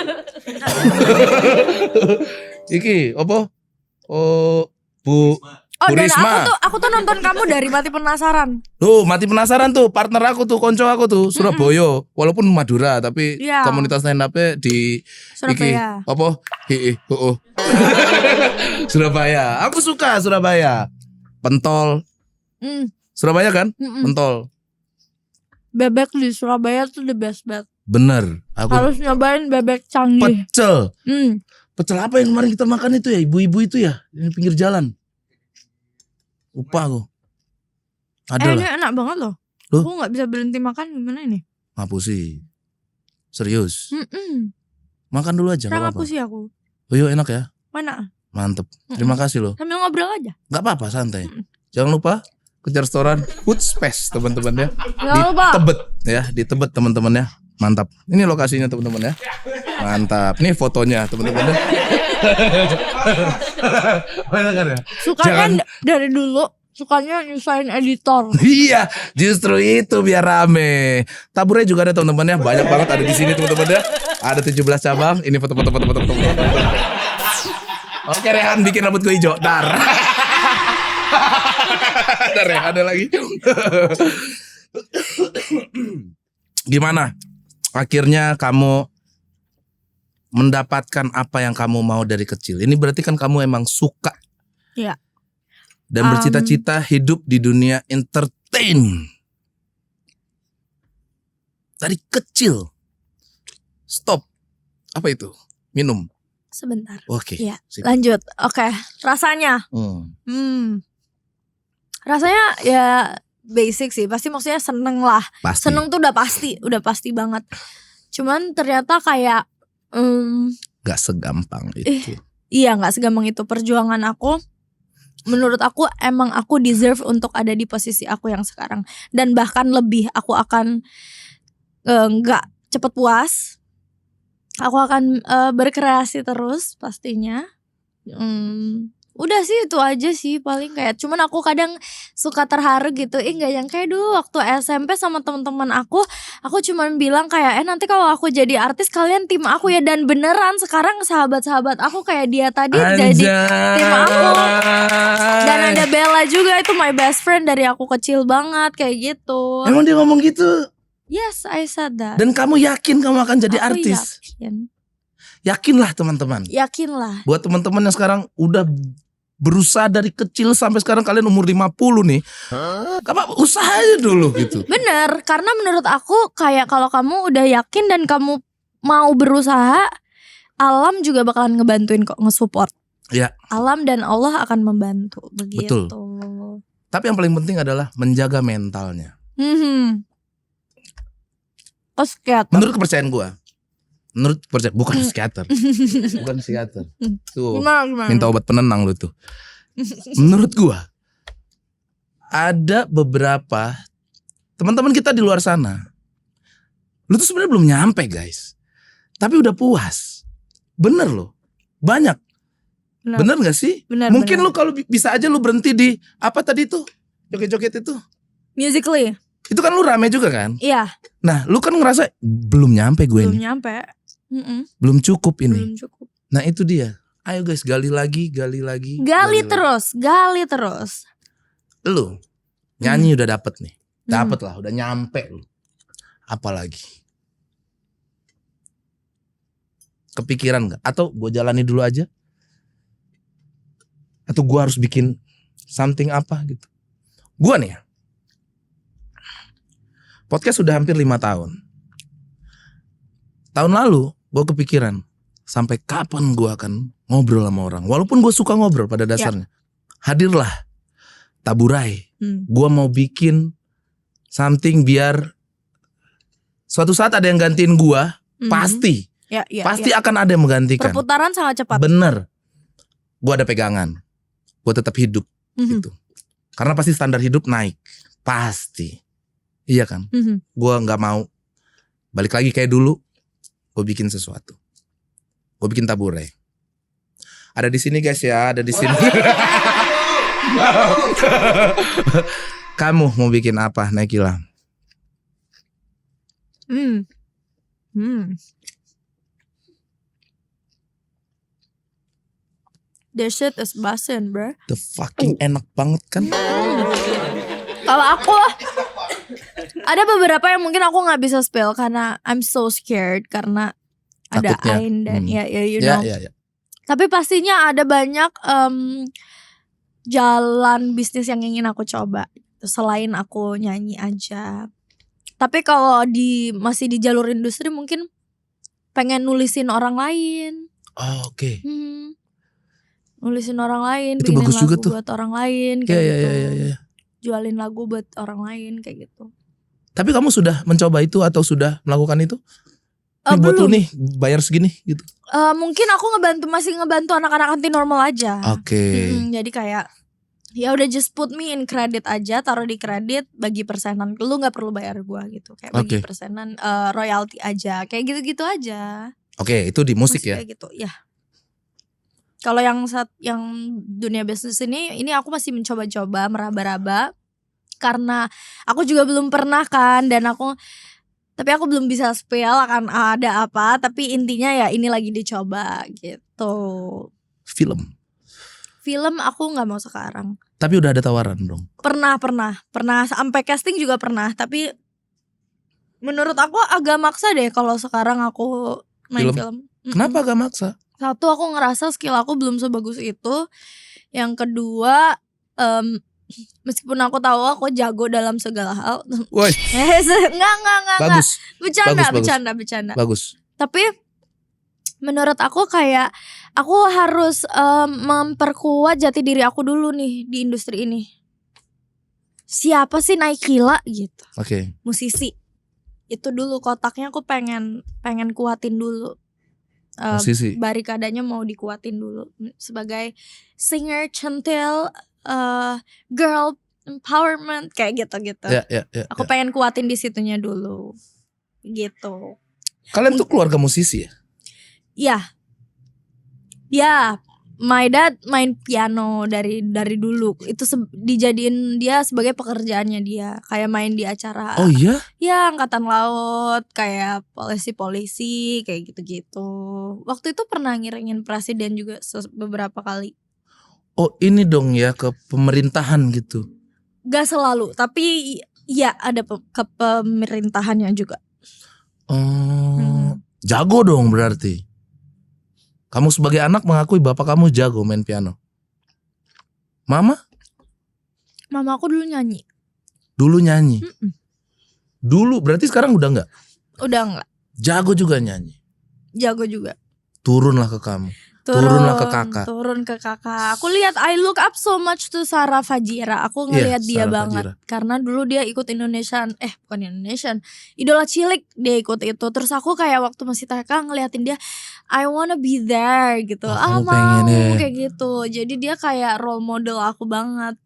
Iki apa? Oh, Bu Oh, dan Risma. aku tuh nonton kamu dari Mati Penasaran. Tuh, mati penasaran tuh, partner aku tuh, konco aku tuh, Surabaya. Walaupun Madura, tapi Iya. komunitas stand up-nya di Surabaya. Iki, apa? Surabaya. Aku suka Surabaya. Pentol. Surabaya kan? Pentol. Bebek di Surabaya tuh the best banget. Bener. Aku Harus nyobain bebek canggih. pecel. Pecel apa yang kemarin kita makan itu ya? Ibu-ibu itu ya? Di pinggir jalan. Lupa aku. Ada Ini lah. enak banget loh. Loh? Aku gak bisa berhenti makan, gimana ini? Ngapusi. Serius. Mm-mm. Makan dulu aja. Gak Sekarang apa-apa. aku sih aku. Oh iya enak ya. Mana? Mantep. Terima kasih loh. Sambil ngobrol aja. Gak apa-apa santai. Jangan lupa Kejar Restoran Food Space teman-teman ya. Jangan lupa. Tebet ya, di Tebet teman-teman ya. Mantap. Ini lokasinya teman-teman ya. Mantap. Ini fotonya teman-teman ya. Banyak kan ya? Sukanya dari dulu. Sukanya nyusahin editor. Iya, justru itu biar rame. Taburnya juga ada teman-teman ya. Banyak banget ada di sini teman-teman ya. Ada 17 cabang. Ini foto-foto. Oke, Rehan bikin rambut gue hijau. Dar. Ada Rehan ada lagi. Gimana? Akhirnya kamu mendapatkan apa yang kamu mau dari kecil. Ini berarti kan kamu emang suka. Iya. Dan bercita-cita hidup di dunia entertain. Dari kecil. Stop. Apa itu? Minum. Sebentar. Oke. Iya. Sip. Lanjut. Oke. Rasanya. Rasanya ya basic sih. Pasti maksudnya seneng lah. Pasti. Seneng tuh udah pasti banget. Cuman ternyata kayak Gak segampang itu. iya gak segampang itu. Perjuangan aku, menurut aku emang aku deserve untuk ada di posisi aku yang sekarang. Dan bahkan lebih, aku akan gak cepet puas. Aku akan berkreasi terus pastinya. Udah sih itu aja sih paling kayak. Cuman aku kadang suka terharu gitu. Gak yang kayak dulu waktu SMP sama teman-teman aku cuman bilang kayak nanti kalau aku jadi artis kalian tim aku ya. Dan beneran sekarang sahabat-sahabat aku kayak dia tadi jadi tim aku. Dan ada Bella juga, itu my best friend dari aku kecil banget kayak gitu. Emang dia ngomong gitu? Yes, I said that. Dan kamu yakin kamu akan jadi Aku artis? yakin. Yakinlah teman-teman. Yakinlah. Buat teman-teman yang sekarang udah berusaha dari kecil sampai sekarang kalian umur 50 nih. Kamu usaha aja dulu gitu. Bener, karena menurut aku kayak kalau kamu udah yakin dan kamu mau berusaha, alam juga bakalan ngebantuin kok, nge-support. Ya. Alam dan Allah akan membantu begitu. Betul. Tapi yang paling penting adalah menjaga mentalnya. Oh, skater. Menurut kepercayaan gue. Bukan psikiater. Bukan psikiater. Tuh, Gimana? minta obat penenang lu tuh. Menurut gue, ada beberapa teman-teman kita di luar sana. Lu tuh sebenarnya belum nyampe guys. Tapi udah puas. Bener loh. Banyak. Bener gak sih? Bener, Mungkin bener. lu kalau bisa aja lu berhenti di apa tadi tuh? Joget-joget itu. Musically. Itu kan lu rame juga kan? Iya, Nah lu kan ngerasa belum nyampe gue belum nih. nyampe. Belum cukup ini. Belum cukup. Nah itu dia. Ayo guys, gali lagi. Gali lagi. terus. Lu nyanyi udah dapet nih. Dapet lah, udah nyampe lu. Apalagi? Kepikiran gak? Atau gue jalani dulu aja? Atau gue harus bikin something apa gitu? Gue nih ya, podcast sudah hampir 5 tahun. Tahun lalu gue kepikiran sampai kapan gue akan ngobrol sama orang. Walaupun gue suka ngobrol pada dasarnya. Hadirlah Taburai. Gue mau bikin something biar suatu saat ada yang gantiin gue. Pasti. Pasti akan ada yang menggantikan. Perputaran sangat cepat. Bener. Gue ada pegangan. Gue tetap hidup gitu. Karena pasti standar hidup naik. Pasti. Iya kan? Gue gak mau balik lagi kayak dulu. Gue bikin sesuatu. Gue bikin Taburai. Ada di sini guys ya, ada di sini. Kamu mau bikin apa, Naikila? The shit is bussin', bro. The fucking enak banget kan? Kalau aku ada beberapa yang mungkin aku nggak bisa spill karena I'm so scared karena ada Takutnya. Ain dan ya you know. Ya. Tapi pastinya ada banyak jalan bisnis yang ingin aku coba selain aku nyanyi aja. Tapi kalau masih di jalur industri mungkin pengen nulisin orang lain. Oh, oke. Nulisin orang lain, Itu bikinin bagus juga lagu tuh. buat orang lain kayak gitu. Ya. Jualin lagu buat orang lain kayak gitu. Tapi kamu sudah mencoba itu atau sudah melakukan itu? Ini buat lu Belum. nih bayar segini gitu. Mungkin aku masih ngebantu anak-anak anti normal aja. Oke. Jadi kayak ya udah just put me in credit aja, taruh di kredit, bagi persenan. Lu nggak perlu bayar gua gitu. Kayak bagi Oke. persenan royalty aja, kayak gitu-gitu aja. Oke, itu di musik ya. Kayak gitu, ya. Kalau yang dunia bisnis ini aku masih mencoba-coba, meraba-raba. Karena aku juga belum pernah kan, tapi aku belum bisa spill akan ada apa. Tapi intinya ya ini lagi dicoba gitu. Film aku nggak mau sekarang. Tapi udah ada tawaran dong. Pernah sampai casting juga pernah. Tapi menurut aku agak maksa deh kalau sekarang aku main film. Kenapa agak maksa? Satu, aku ngerasa skill aku belum sebagus itu. Yang kedua, meskipun aku tahu aku jago dalam segala hal. Woi, Enggak. bagus. Bercanda. Bagus. Tapi menurut aku kayak aku harus memperkuat jati diri aku dulu nih di industri ini. Siapa sih Naikila gitu. Oke. Musisi. Itu dulu kotaknya aku pengen kuatin dulu. Musisi. Barikadanya mau dikuatin dulu sebagai singer, centil, girl empowerment kayak gitu. Ya. Aku pengen kuatin di situnya dulu. Gitu. Kalian tuh keluarga musisi ya? Ya, my dad main piano dari dulu. Itu dijadiin dia sebagai pekerjaannya dia. Kayak main di acara. Oh iya? Ya, angkatan laut, kayak polisi kayak gitu-gitu. Waktu itu pernah ngiringin presiden juga beberapa kali. Oh ini dong ya ke pemerintahan gitu. Gak selalu, tapi ya ada ke pemerintahannya juga. Oh, jago dong berarti. Kamu sebagai anak mengakui bapak kamu jago main piano. Mama? Mama aku dulu nyanyi. Dulu nyanyi. Dulu berarti sekarang udah enggak? Udah enggak. Jago juga nyanyi. Jago juga. Turunlah ke kamu. Turunlah ke kakak. Turun ke kakak. Aku lihat I look up so much to Sarah Fajira. Aku ngelihat dia Sarah banget. Fajira. Karena dulu dia ikut bukan Indonesian. Idola Cilik dia ikut itu. Terus aku kayak waktu masih TK ngeliatin dia, I wanna be there gitu. Oh, kamu mau pengen ya. kayak gitu. Jadi dia kayak role model aku banget.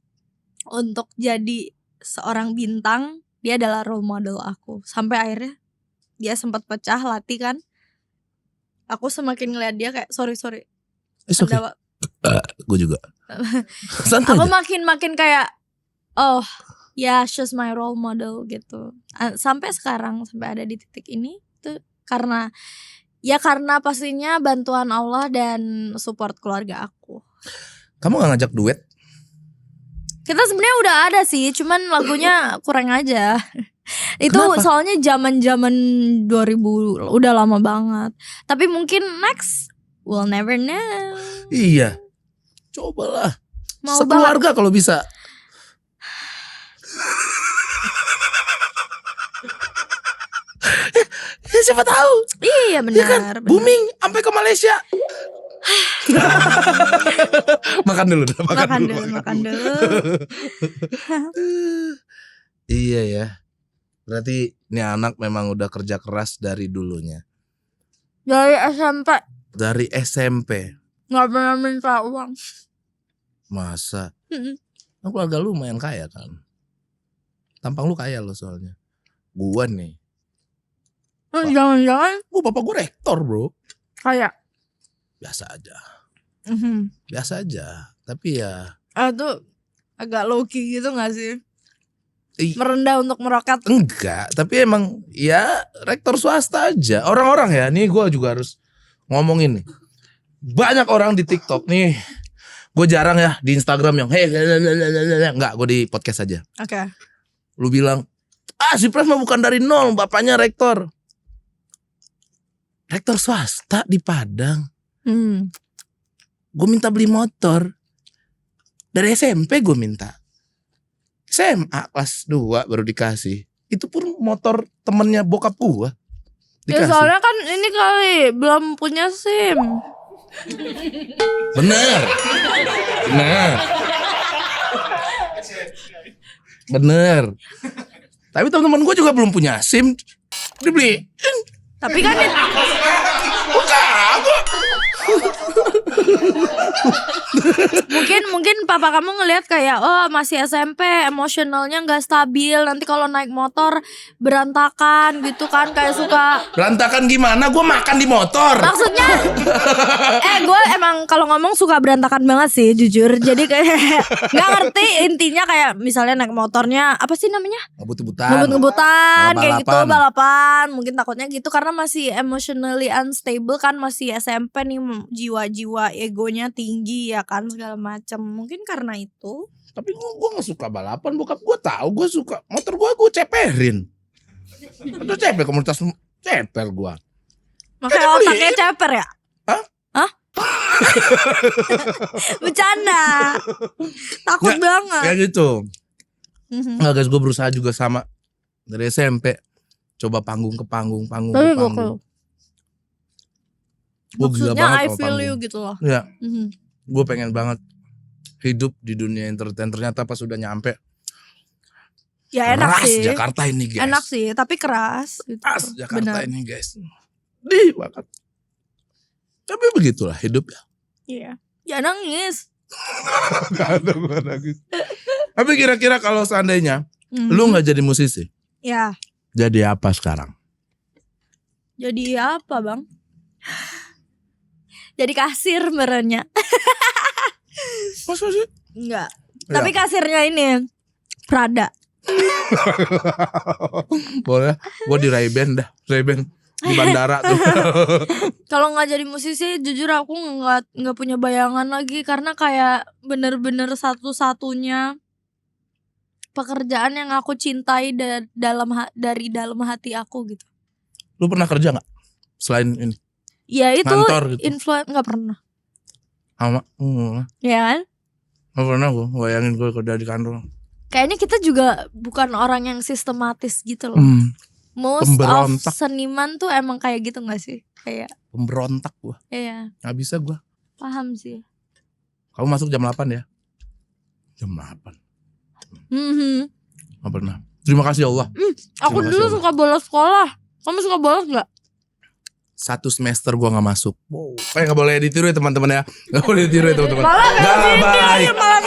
Untuk jadi seorang bintang, dia adalah role model aku. Sampai akhirnya dia sempat pecah latih kan. Aku semakin ngeliat dia kayak sorry. It's okay. Gue juga. Santai Aku aja. makin kayak oh ya she's my role model gitu. Sampai sekarang sampai ada di titik ini tuh karena pastinya bantuan Allah dan support keluarga aku. Kamu gak ngajak duet? Kita sebenarnya udah ada sih, cuman lagunya kurang aja. Itu Kenapa? soalnya zaman 2000 udah lama banget. Tapi mungkin next we'll never know. Iya. Cobalah. Mau Sekeluarga kalau bisa. Ya siapa tahu. Iya benar. Ya kan booming sampai ke Malaysia. Makan dulu. Makan dulu. Iya ya. Berarti ini anak memang udah kerja keras dari dulunya. Dari SMP Dari SMP. nggak pernah minta uang. Masa? Mm-mm. Keluarga lu lumayan kaya kan. Tampang lu kaya lo soalnya. Gua nih. Jangan-jangan Bapak gue rektor bro. kayak Biasa aja. mhm. Biasa aja. Tapi ya Itu agak low key gitu gak sih? i- Merendah untuk meroket. enggak. Tapi emang ya rektor swasta aja. Orang-orang ya. Nih gue juga harus ngomongin nih. Banyak orang di TikTok nih. Gue jarang ya di Instagram yang enggak, gue di podcast aja. Oke. Lu bilang, si Pres mah bukan dari nol, bapaknya rektor. Rektor swasta di Padang. Gue minta beli motor. Dari SMP gue minta. SMA kelas 2 baru dikasih. Itu pun motor temennya bokap gue. Ya Dikasih. soalnya kan ini kali belum punya SIM. Bener. Tapi teman-teman gue juga belum punya SIM. Dibeli. Tapi kan mungkin papa kamu ngelihat kayak oh masih SMP emosionalnya nggak stabil, nanti kalau naik motor berantakan gitu kan, kayak suka Berantakan gimana? Gue makan di motor. maksudnya gue emang kalau ngomong suka berantakan banget sih jujur, jadi kayak nggak ngerti intinya, kayak misalnya naik motornya apa sih namanya Ngebut-ngebutan. ngebut-ngebutan kayak gitu, Balap-balapan. balapan, mungkin takutnya gitu karena masih emotionally unstable kan, masih SMP nih, jiwa-jiwa egonya tinggi ya kan, segala macam, mungkin karena itu. Tapi gue gak suka balapan. Bokap gue tahu gue suka. Motor gue ceperin. Itu ceper, komunitas ceper gue. Makanya dibeliin. otaknya ceper ya? Hah? Bercanda. Takut Ya, banget. Kayak gitu. Mhm. Nah guys, gue berusaha juga sama. Dari SMP. Coba panggung ke panggung. Tapi gokil. Gue gila Maksudnya banget I sama feel you panggung. gitu loh. Ya, Mhm. gue pengen banget hidup di dunia entertain. Ternyata pas udah nyampe, Ya enak keras sih. Jakarta ini guys. Enak sih, tapi keras gitu. Keras Jakarta Benar. ini guys. Di banget. Tapi begitulah hidup ya. Iya. Ya nangis. Gak ada gue nangis. Tapi kira-kira kalau seandainya Mhm. lu gak jadi musisi, Ya, jadi apa sekarang? jadi apa bang? jadi kasir merenya. Masa sih? Enggak. Ya. Tapi kasirnya ini Prada. Boleh. Gue di Ray-Ban dah. Ray-Ban di bandara tuh. Kalau nggak jadi musisi, jujur aku nggak punya bayangan lagi karena kayak bener-bener satu-satunya pekerjaan yang aku cintai dari dalam hati aku gitu. Lu pernah kerja nggak selain ini? Ya itu Kantor gitu. influencer nggak pernah. Sama. Ya kan? Nggak pernah gue bayangin gue kerja di kantor. Kayaknya kita juga bukan orang yang sistematis gitu loh. Most Pemberontak. of seniman tuh emang kayak gitu gak sih? Kayak Pemberontak gue. iya, Nggak bisa gue. paham sih. Kamu masuk jam 8 ya? Jam 8. Nggak pernah. Terima kasih Allah. Aku Terima kasih, dulu Allah. suka bolos sekolah. Kamu suka bolos gak? 1 semester gue nggak masuk. Nggak boleh ditiru ya teman-teman ya. Nggak boleh ditiru ya teman-teman. Malah Nggak baik. malah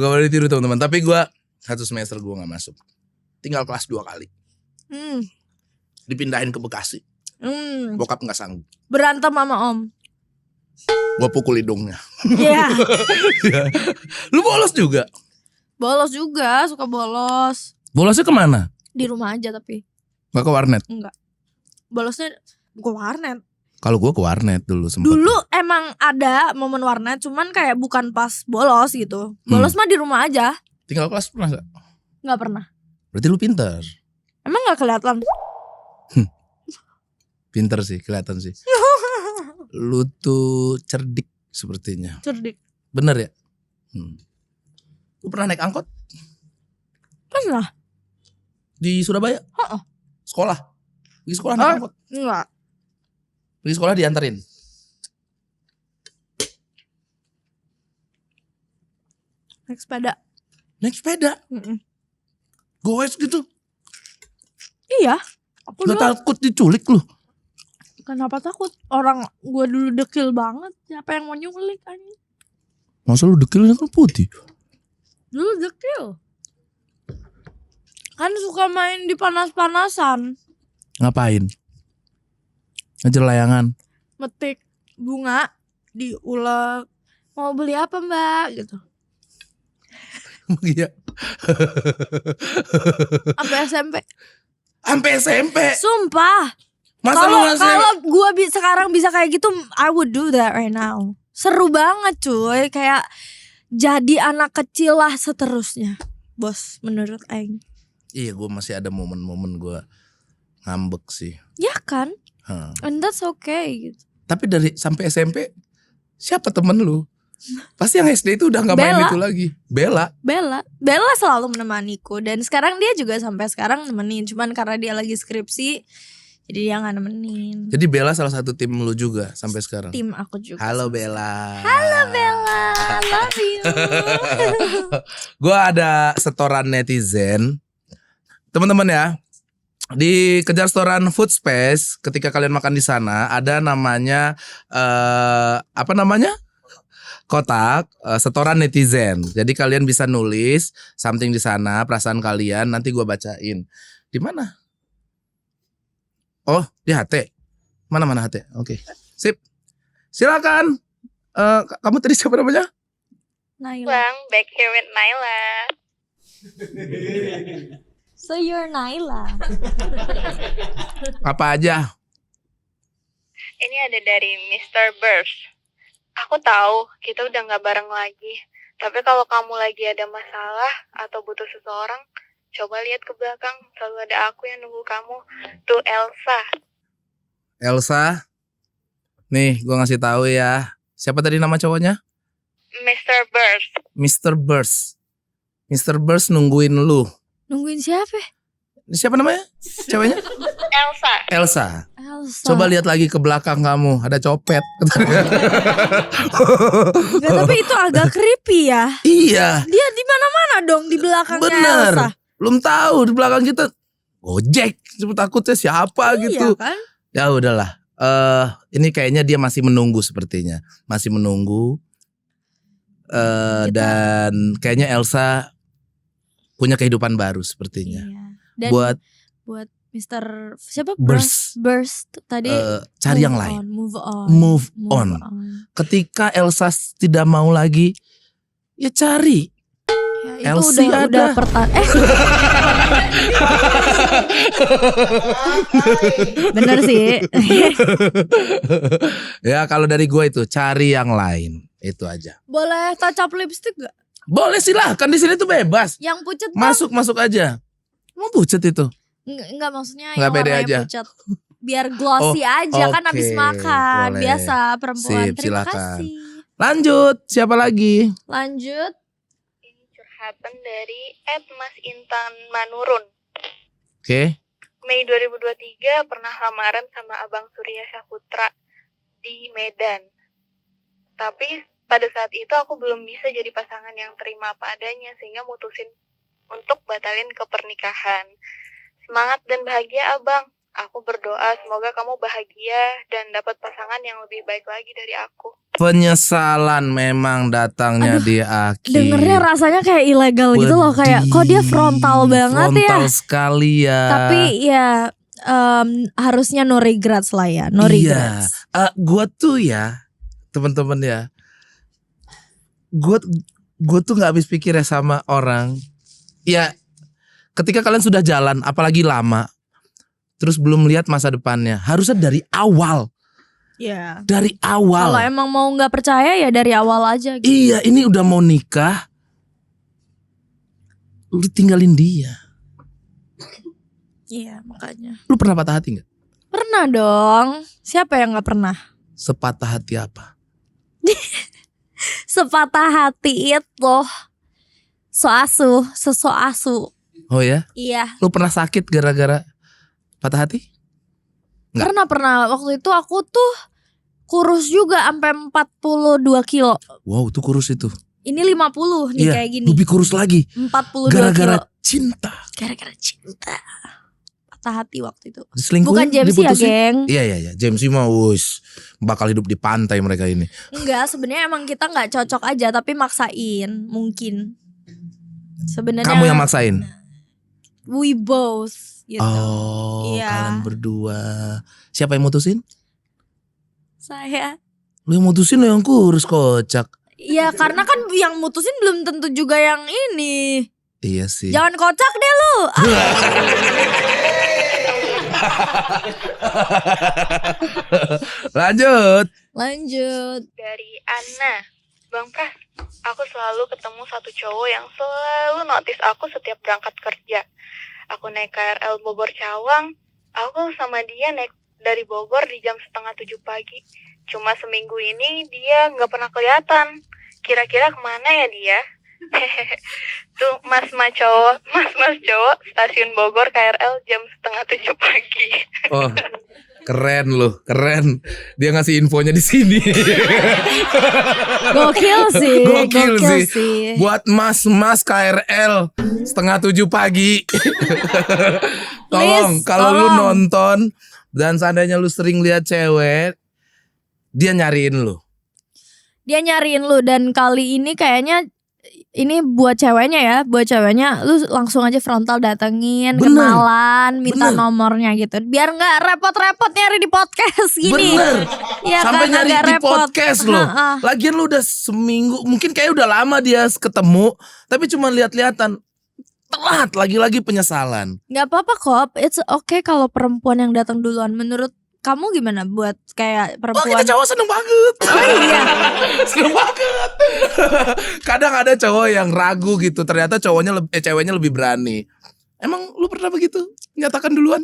Gak boleh ditiru teman-teman. Tapi gue 1 semester gue nggak masuk. Tinggal kelas 2 kali. Dipindahin ke Bekasi. Bokap nggak sanggup. Berantem sama om. Gue pukul hidungnya. Iya. Lu bolos juga? Bolos juga, suka bolos. Bolosnya kemana? Di rumah aja tapi. Gak ke warnet? Enggak. Bolosnya ke warnet. Kalau gue ke warnet dulu sempet. Dulu emang ada momen warnet, cuman kayak bukan pas bolos gitu. Bolos mah di rumah aja. Tinggal kelas pernah gak? Nggak pernah. Berarti lu pinter. Emang nggak kelihatan? Pinter sih, kelihatan sih. Lu tuh cerdik sepertinya. Cerdik. Bener ya? Lu pernah naik angkot? Pernah? Di Surabaya? Sekolah? Pergi sekolah naik angkot? Enggak. Pergi sekolah dianterin? Naik sepeda. Naik sepeda? Goes gitu? Iya. Aku Gak dulu takut diculik lu? kenapa takut? Orang gue dulu dekil banget. Siapa yang mau nyulik anjing? Masa lu dekilnya kan putih? Dulu dekil. Kan suka main di panas-panasan. Ngapain? Ngejar layangan? Metik bunga. Diulek. Mau beli apa mbak? Gitu. Iya. Sampai SMP. Sampai SMP? Sumpah. Masa lu ngasih? Kalau gue sekarang bisa kayak gitu, I would do that right now. Seru banget cuy, kayak jadi anak kecil lah seterusnya, bos. Menurut Aing. Iya, gue masih ada momen-momen gue ngambek sih. Ya kan, and that's okay. Gitu. Tapi dari sampai SMP, siapa temen lu? Pasti yang SD itu udah nggak main Bella. itu lagi. Bella selalu menemaniku dan sekarang dia juga sampai sekarang nemenin. Cuman karena dia lagi skripsi, jadi dia nggak nemenin. Jadi Bella salah satu tim lu juga sampai sekarang. Tim aku juga. Halo Bella. Halo Bella, love you. Gue ada setoran netizen, teman-teman ya. Di Kejar Setoran Food Space, ketika kalian makan di sana, ada namanya apa namanya? Kotak setoran netizen. Jadi kalian bisa nulis something di sana, perasaan kalian, nanti gue bacain. Di mana? Oh, di HT. Mana HT? Oke. Sip. Silakan. Kamu tadi siapa namanya? Naila. Bang, back here with Naila. So you're Naila. Apa aja? Ini ada dari Mr. Burst. Aku tahu kita udah gak bareng lagi. Tapi kalau kamu lagi ada masalah atau butuh seseorang, coba lihat ke belakang. Selalu ada aku yang nunggu kamu. Tuh Elsa. Elsa. Nih, gue ngasih tahu ya. Siapa tadi nama cowoknya? Mr. Burst. Mr. Burst. Mr. Burst nungguin lu. Nungguin siapa? Siapa namanya? Ceweknya? Elsa. Elsa. Elsa. Coba lihat lagi ke belakang kamu, ada copet. Nggak, tapi itu agak creepy ya. Iya, Dia di mana-mana dong di belakangnya bener. Elsa. Belum tahu di belakang kita Gojek. Cuma takutnya siapa gitu. Iya kan? Ya udahlah. Ini kayaknya dia masih menunggu sepertinya. Masih menunggu. Dan kayaknya Elsa punya kehidupan baru sepertinya. Iya. Dan Buat Mr. siapa? Burst. Burst tadi. Cari yang lain. Move on. Ketika Elsa tidak mau lagi, ya cari. Ya, itu Elsie udah bener sih. Ya kalau dari gue itu cari yang lain, itu aja. Boleh touch up lipstick gak? Boleh silahkan, di sini tuh bebas. Yang pucet Masuk aja. Mau pucet itu? Enggak maksudnya Nggak yang pede warnanya aja. pucet. Biar glossy aja kan oke, abis makan. boleh. Biasa perempuan. Sip, Terima silakan. kasih. Lanjut, siapa lagi? Lanjut. Ini curhatan dari @masintanmanurun. Oke. Mei 2023 pernah lamaran sama Abang Surya Saputra di Medan. Tapi pada saat itu aku belum bisa jadi pasangan yang terima apa adanya sehingga mutusin untuk batalin ke pernikahan. Semangat dan bahagia Abang. Aku berdoa semoga kamu bahagia dan dapat pasangan yang lebih baik lagi dari aku. Penyesalan memang datangnya di akhir. Dengernya rasanya kayak ilegal gitu loh. Kayak kok dia frontal banget ya. Frontal sekali ya. Tapi ya harusnya no regrets lah ya. No regrets. Gue tuh ya teman-teman ya. Gue tuh gak habis pikir ya sama orang. Ya ketika kalian sudah jalan apalagi lama. Terus belum lihat masa depannya. Harusnya dari awal. Iya. Dari awal. Kalau emang mau nggak percaya ya dari awal aja. Gitu. Iya, ini udah mau nikah. Lu tinggalin dia. Iya makanya. Lu pernah patah hati gak? Pernah dong. Siapa yang nggak pernah? Sepatah hati apa? Sepatah hati itu sesoasu. Oh ya? Iya. Lu pernah sakit gara-gara patah hati? Nggak. Pernah. Waktu itu aku tuh kurus juga sampai 42 kilo. Wow, tuh kurus itu. Ini 50 nih Iya, kayak gini. lebih kurus lagi. 42 Gara-gara kilo. cinta. Gara-gara cinta. Patah hati waktu itu. Diselingkuhin, Bukan James ya, diputusin. geng. Iya. James mah bakal hidup di pantai mereka ini. Enggak, sebenarnya emang kita nggak cocok aja tapi maksain mungkin. Sebenarnya Kamu yang maksain? We both gitu. Oh, Iya. kalian berdua. Siapa yang mutusin? Saya. Lu yang mutusin, lu yang kurus kocak. Iya, karena kan yang mutusin belum tentu juga yang ini. Iya sih. Jangan kocak deh lu. Lanjut. Dari Anna. Bang Pras, aku selalu ketemu satu cowok yang selalu notice aku setiap berangkat kerja. Aku naik KRL Bogor Cawang, aku sama dia naik dari Bogor di jam 6:30 pagi. Cuma seminggu ini dia nggak pernah kelihatan. Kira-kira kemana ya dia? Tuh mas-mas cowok stasiun Bogor KRL jam 6:30 pagi. Oh, keren loh, keren. Dia ngasih infonya di sini. Gokil sih. Gokil sih. Buat mas-mas KRL 6:30 pagi. Tolong, kalau lu nonton dan seandainya lu sering lihat cewek, dia nyariin lu. Dia nyariin lu dan kali ini kayaknya ini buat ceweknya ya, lu langsung aja frontal datengin, kenalan, minta nomornya gitu. Biar nggak repot-repot nyari di podcast gini. Bener. Ya, sampai kan, nyari agak di repot. podcast loh. Lagian lu udah seminggu, mungkin kayak udah lama dia ketemu, tapi cuma lihat-lihatan. Telat, lagi-lagi penyesalan. Gak apa-apa kok, it's okay kalau perempuan yang datang duluan. Menurut kamu gimana buat kayak perempuan? Oh, kita cowok seneng banget. Oh iya. Seneng banget. Kadang ada cowok yang ragu gitu, ternyata ceweknya lebih berani. Emang lu pernah begitu? Nyatakan duluan?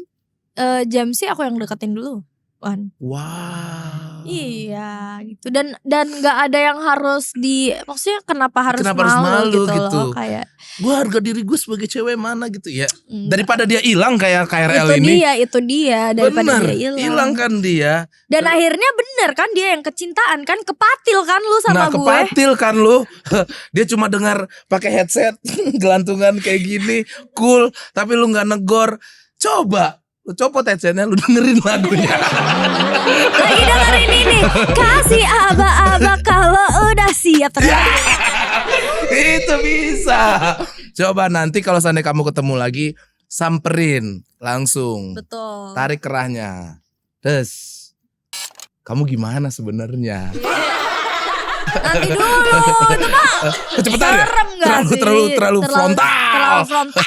Jam sih aku yang deketin dulu. Wow. Iya gitu. Dan nggak ada yang harus maksudnya kenapa harus malu gitu loh, kayak gue harga diri gue sebagai cewek mana gitu ya. Daripada dia hilang kayak KRL itu dia daripada bener, dia hilang kan dia. Dan akhirnya bener kan dia yang kecintaan kan, kepatil kan lu sama gue. Kepatil kan lu. Dia cuma dengar pakai headset gelantungan kayak gini, cool, tapi lu nggak negor. Coba lu copot headsetnya, lu dengerin lagunya. Lagi dengerin ini, kasih aba-aba kalau udah siap. Itu bisa. Coba nanti kalau seandainya kamu ketemu lagi, samperin. langsung Betul. tarik kerahnya. Terus kamu gimana sebenarnya? Nanti dulu itu mah Kecepatan ya? serem gak sih? Terlalu frontal. Terlalu frontal.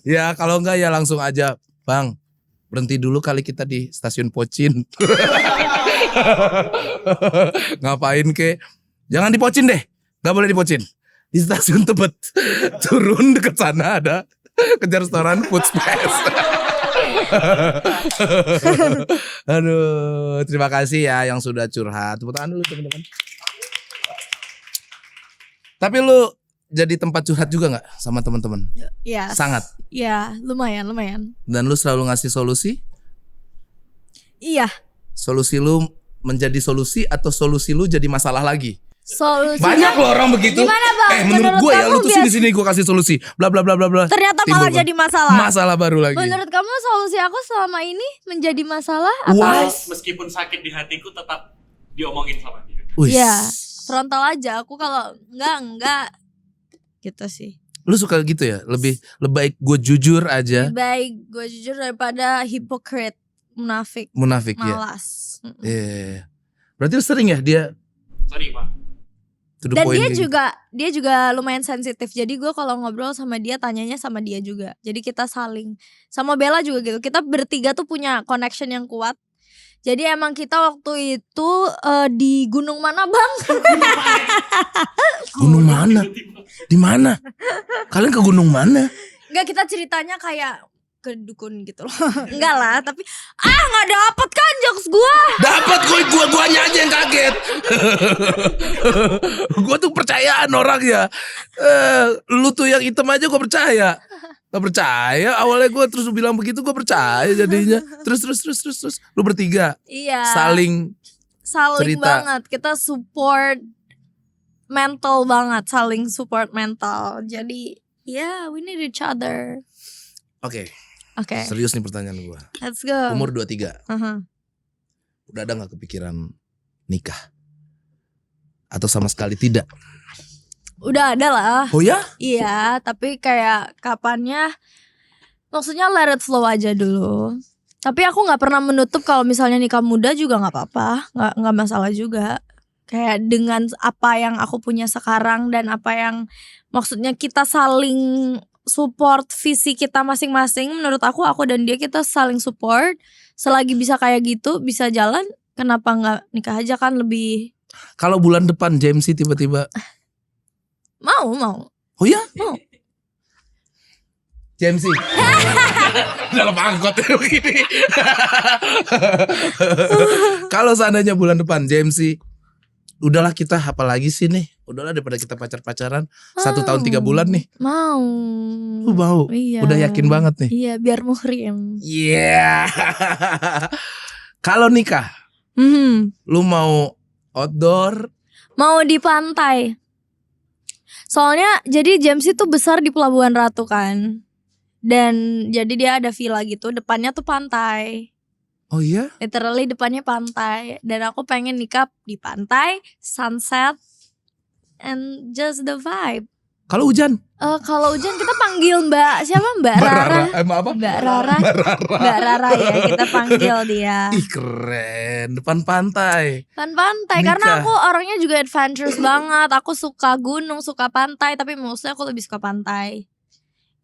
Ya kalau enggak ya langsung aja, Bang. Berhenti dulu kali kita di stasiun Pocin. Ngapain ke? Jangan di Pocin deh. Gak boleh di Pocin. Di stasiun Tebet. Turun dekat sana ada kejar restoran Food Space. Aduh, terima kasih ya yang sudah curhat. Tepuk tangan dulu teman-teman. Tapi lu jadi tempat curhat juga nggak sama teman-teman? Ya. Sangat. Ya, lumayan. Dan lu selalu ngasih solusi? Iya. Solusi lu menjadi solusi atau solusi lu jadi masalah lagi? Solusinya Banyak loh orang begitu. Gimana Bang? Menurut gue ya kamu lu tuh sini gue kasih solusi. Bla bla bla bla bla. ternyata Timbul, malah Bang. jadi masalah. Masalah baru lagi. Menurut kamu solusi aku selama ini menjadi masalah atau Wah. Meskipun sakit di hatiku tetap diomongin sama dia. Wih. Iya. Frontal aja. Aku kalau enggak gitu sih. Lu suka gitu ya? Lebih baik gue jujur aja. Lebih baik gue jujur daripada hypocrite, munafik, Munafik ya. malas. Iya. Berarti lu sering ya dia Sorry Pak. to the Dan point dia kayak gitu? juga lumayan sensitif. Jadi gue kalau ngobrol sama dia tanyanya sama dia juga. Jadi kita saling. Sama Bella juga gitu. Kita bertiga tuh punya connection yang kuat. Jadi emang kita waktu itu di gunung mana Bang? Gunung mana? Di mana? Kalian ke gunung mana? Enggak, kita ceritanya kayak ke dukun gitu loh. Enggak lah, tapi nggak dapet kan jokes gua. Dapat guanya aja yang kaget. Gua tuh percayaan orang ya. Lu tuh yang hitam aja gua percaya. Gak percaya awalnya gue terus bilang begitu gue percaya jadinya. Terus lu bertiga Iya. saling cerita. Banget. Kita support mental banget, saling support mental. Jadi yeah, we need each other. Oke, Oke, serius nih pertanyaan gue. let's go. Umur 23, Uh-huh. udah ada gak kepikiran nikah? Atau sama sekali tidak? Udah ada lah. Oh ya? Iya, tapi kayak kapannya, maksudnya let it flow aja dulu. Tapi aku nggak pernah menutup kalau misalnya nikah muda juga nggak apa-apa, nggak masalah juga. Kayak dengan apa yang aku punya sekarang dan apa yang maksudnya kita saling support visi kita masing-masing. Menurut aku dan dia kita saling support. Selagi bisa kayak gitu, bisa jalan, kenapa nggak nikah aja kan lebih. Kalau bulan depan James tiba-tiba, Mau. oh ya? Mau. James dalam angkot begini. Kalau seandainya bulan depan James udahlah kita apa lagi sih nih? Udahlah daripada kita pacaran 1 tahun 3 bulan nih. Mau. Lu mau? Iya. Udah yakin banget nih. Iya, biar muhrim. Iya. Kalau nikah, lu mau outdoor? Mau di pantai. Soalnya jadi James itu besar di Pelabuhan Ratu kan. Dan jadi dia ada villa gitu, depannya tuh pantai. Oh iya? Literally depannya pantai. Dan aku pengen nikah di pantai, sunset, and just the vibe. Kalau hujan? Kalau hujan kita panggil Mbak Rara. Emang apa? Mbak Rara ya, kita panggil dia. Ih keren, depan pantai. Pantai Nikah. karena aku orangnya juga adventurous banget. Aku suka gunung, suka pantai, tapi maksudnya aku lebih suka pantai.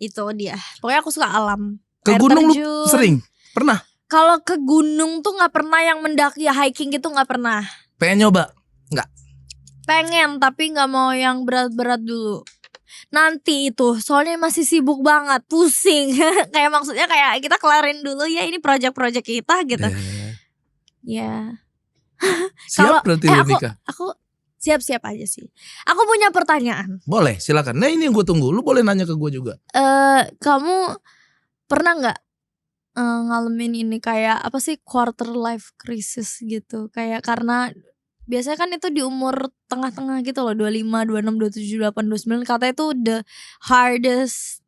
Itu dia. Pokoknya aku suka alam. Ke Air gunung lu terjun. sering? Pernah? Kalau ke gunung tuh nggak pernah, yang mendaki hiking gitu nggak pernah. Pengen nyoba? Pengen tapi nggak mau yang berat-berat dulu. Nanti itu soalnya masih sibuk banget, pusing. Kayak maksudnya kayak kita kelarin dulu ya ini project-project kita gitu. Ya. Siap berarti lu aku, nikah? aku siap-siap aja sih. Aku punya pertanyaan. Boleh silakan. Nah ini yang gue tunggu. Lu boleh nanya ke gue juga. Kamu pernah nggak ngalamin ini kayak apa sih quarter life crisis gitu? Kayak karena biasanya kan itu di umur tengah-tengah gitu loh, 25, 26, 27, 28, 29 katanya itu the hardest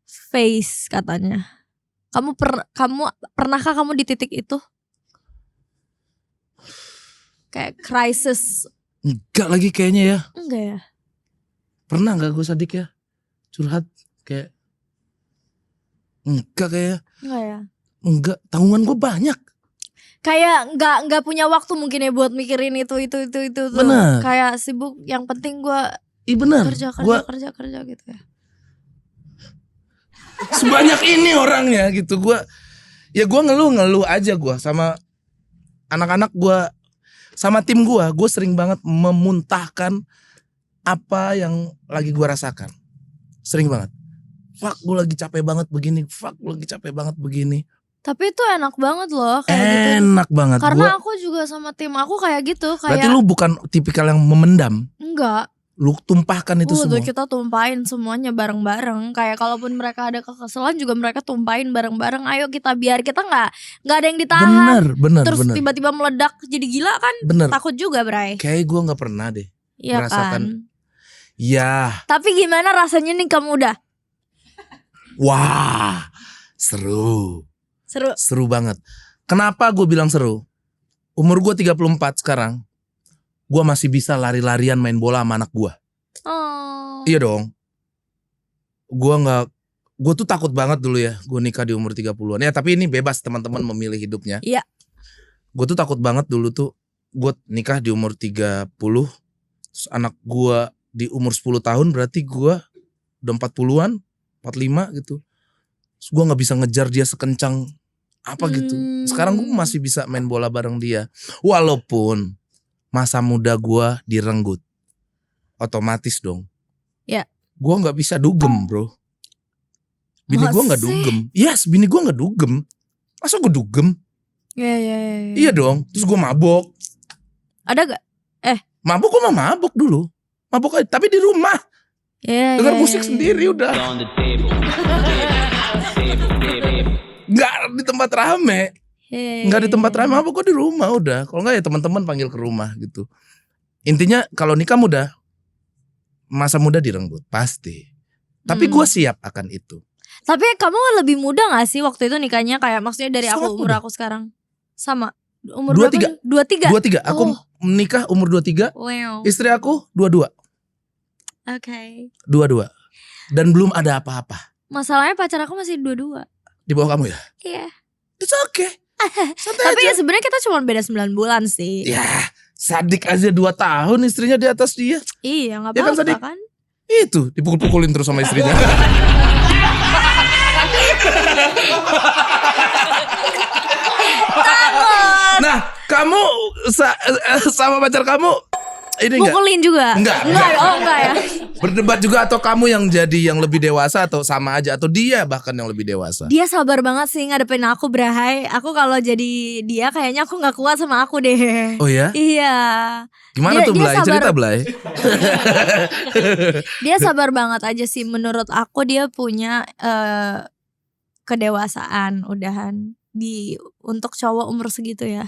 phase katanya. Pernahkah kamu di titik itu? Kayak crisis. Enggak lagi kayaknya ya. Enggak ya? Pernah gak gue Sadik ya curhat kayak Enggak kayak. Enggak ya. Enggak, tanggungan gue banyak. Kayak nggak punya waktu mungkin ya buat mikirin itu tuh. Bener. Kayak sibuk, yang penting gue Iya benar. kerja gitu ya. Sebanyak ini orangnya gitu. Gue ngeluh aja gue sama anak-anak gue, sama tim gue sering banget memuntahkan apa yang lagi gue rasakan. Sering banget. Fuck, gue lagi capek banget begini. Tapi itu enak banget loh kayak gitu. Enak banget. Karena aku juga sama tim aku kayak gitu. Berarti Kayak lu bukan tipikal yang memendam. enggak. Lu tumpahkan itu semua. Kita tumpahin semuanya bareng-bareng. Kayak kalaupun mereka ada kekesalan juga mereka tumpahin bareng-bareng. Ayo kita, biar kita nggak ada yang ditahan. Bener. Terus tiba-tiba meledak jadi gila kan. Bener. Takut juga, Bray. Kayak gue nggak pernah deh Iya merasakan. kan. Ya. Tapi gimana rasanya nih kamu udah? Wah, seru banget. Kenapa gue bilang seru? Umur gue 34 sekarang. Gue masih bisa lari-larian main bola sama anak gue. Oh. Iya dong. Gue tuh takut banget dulu ya. Gue nikah di umur 30-an. Ya tapi ini bebas teman-teman memilih hidupnya. Iya. Gue tuh takut banget dulu tuh. Gue nikah di umur 30. Terus anak gue di umur 10 tahun. Berarti gue udah 40-an. 45 gitu. Terus gue gak bisa ngejar dia sekencang apa gitu. Sekarang gue masih bisa main bola bareng dia. Walaupun masa muda gue direnggut. Otomatis dong. Ya. Gue gak bisa dugem bro. Bini gue gak dugem. Yes, bini gue gak dugem. Masa gue dugem? Iya. Iya dong. Terus gue mabok. Ada gak? Mabok, gue mah mabok dulu. Mabok aja, tapi di rumah. Dengar musik sendiri udah. Nggak di tempat rame. Nggak di tempat rame, apa kok di rumah udah. Kalau nggak ya teman-teman panggil ke rumah gitu. Intinya kalau nikah muda, masa muda direnggut pasti. Tapi gue siap akan itu. Tapi kamu lebih muda gak sih waktu itu nikahnya? Kayak maksudnya dari Sangat umur muda. aku sekarang. Sama. Umur 23. berapa? 23. 23. Aku menikah umur 23. Wow. Istri aku 22. Oke. 22. Dan belum ada apa-apa. Masalahnya pacar aku masih 22. Di bawah kamu ya? Iya. It's okay. Santai Tapi aja. ya sebenarnya kita cuma beda 9 bulan sih. Ya, Sadik aja 2 tahun istrinya di atas dia. Iya, gak Ya kan, apa-apa Sadik? kan. Itu dipukul-pukulin terus sama istrinya. Nah, kamu sama pacar kamu ini enggak? Pukulin juga? Enggak. Oh enggak ya. Berdebat juga atau kamu yang jadi yang lebih dewasa atau sama aja atau dia bahkan yang lebih dewasa? Dia sabar banget sih ngadepin aku, Bray. Aku kalau jadi dia kayaknya aku gak kuat sama aku deh. Oh ya? Iya. Gimana tuh dia Blay? sabar. Cerita Blay. Dia sabar banget aja sih. Menurut aku dia punya kedewasaan udahan untuk cowok umur segitu ya.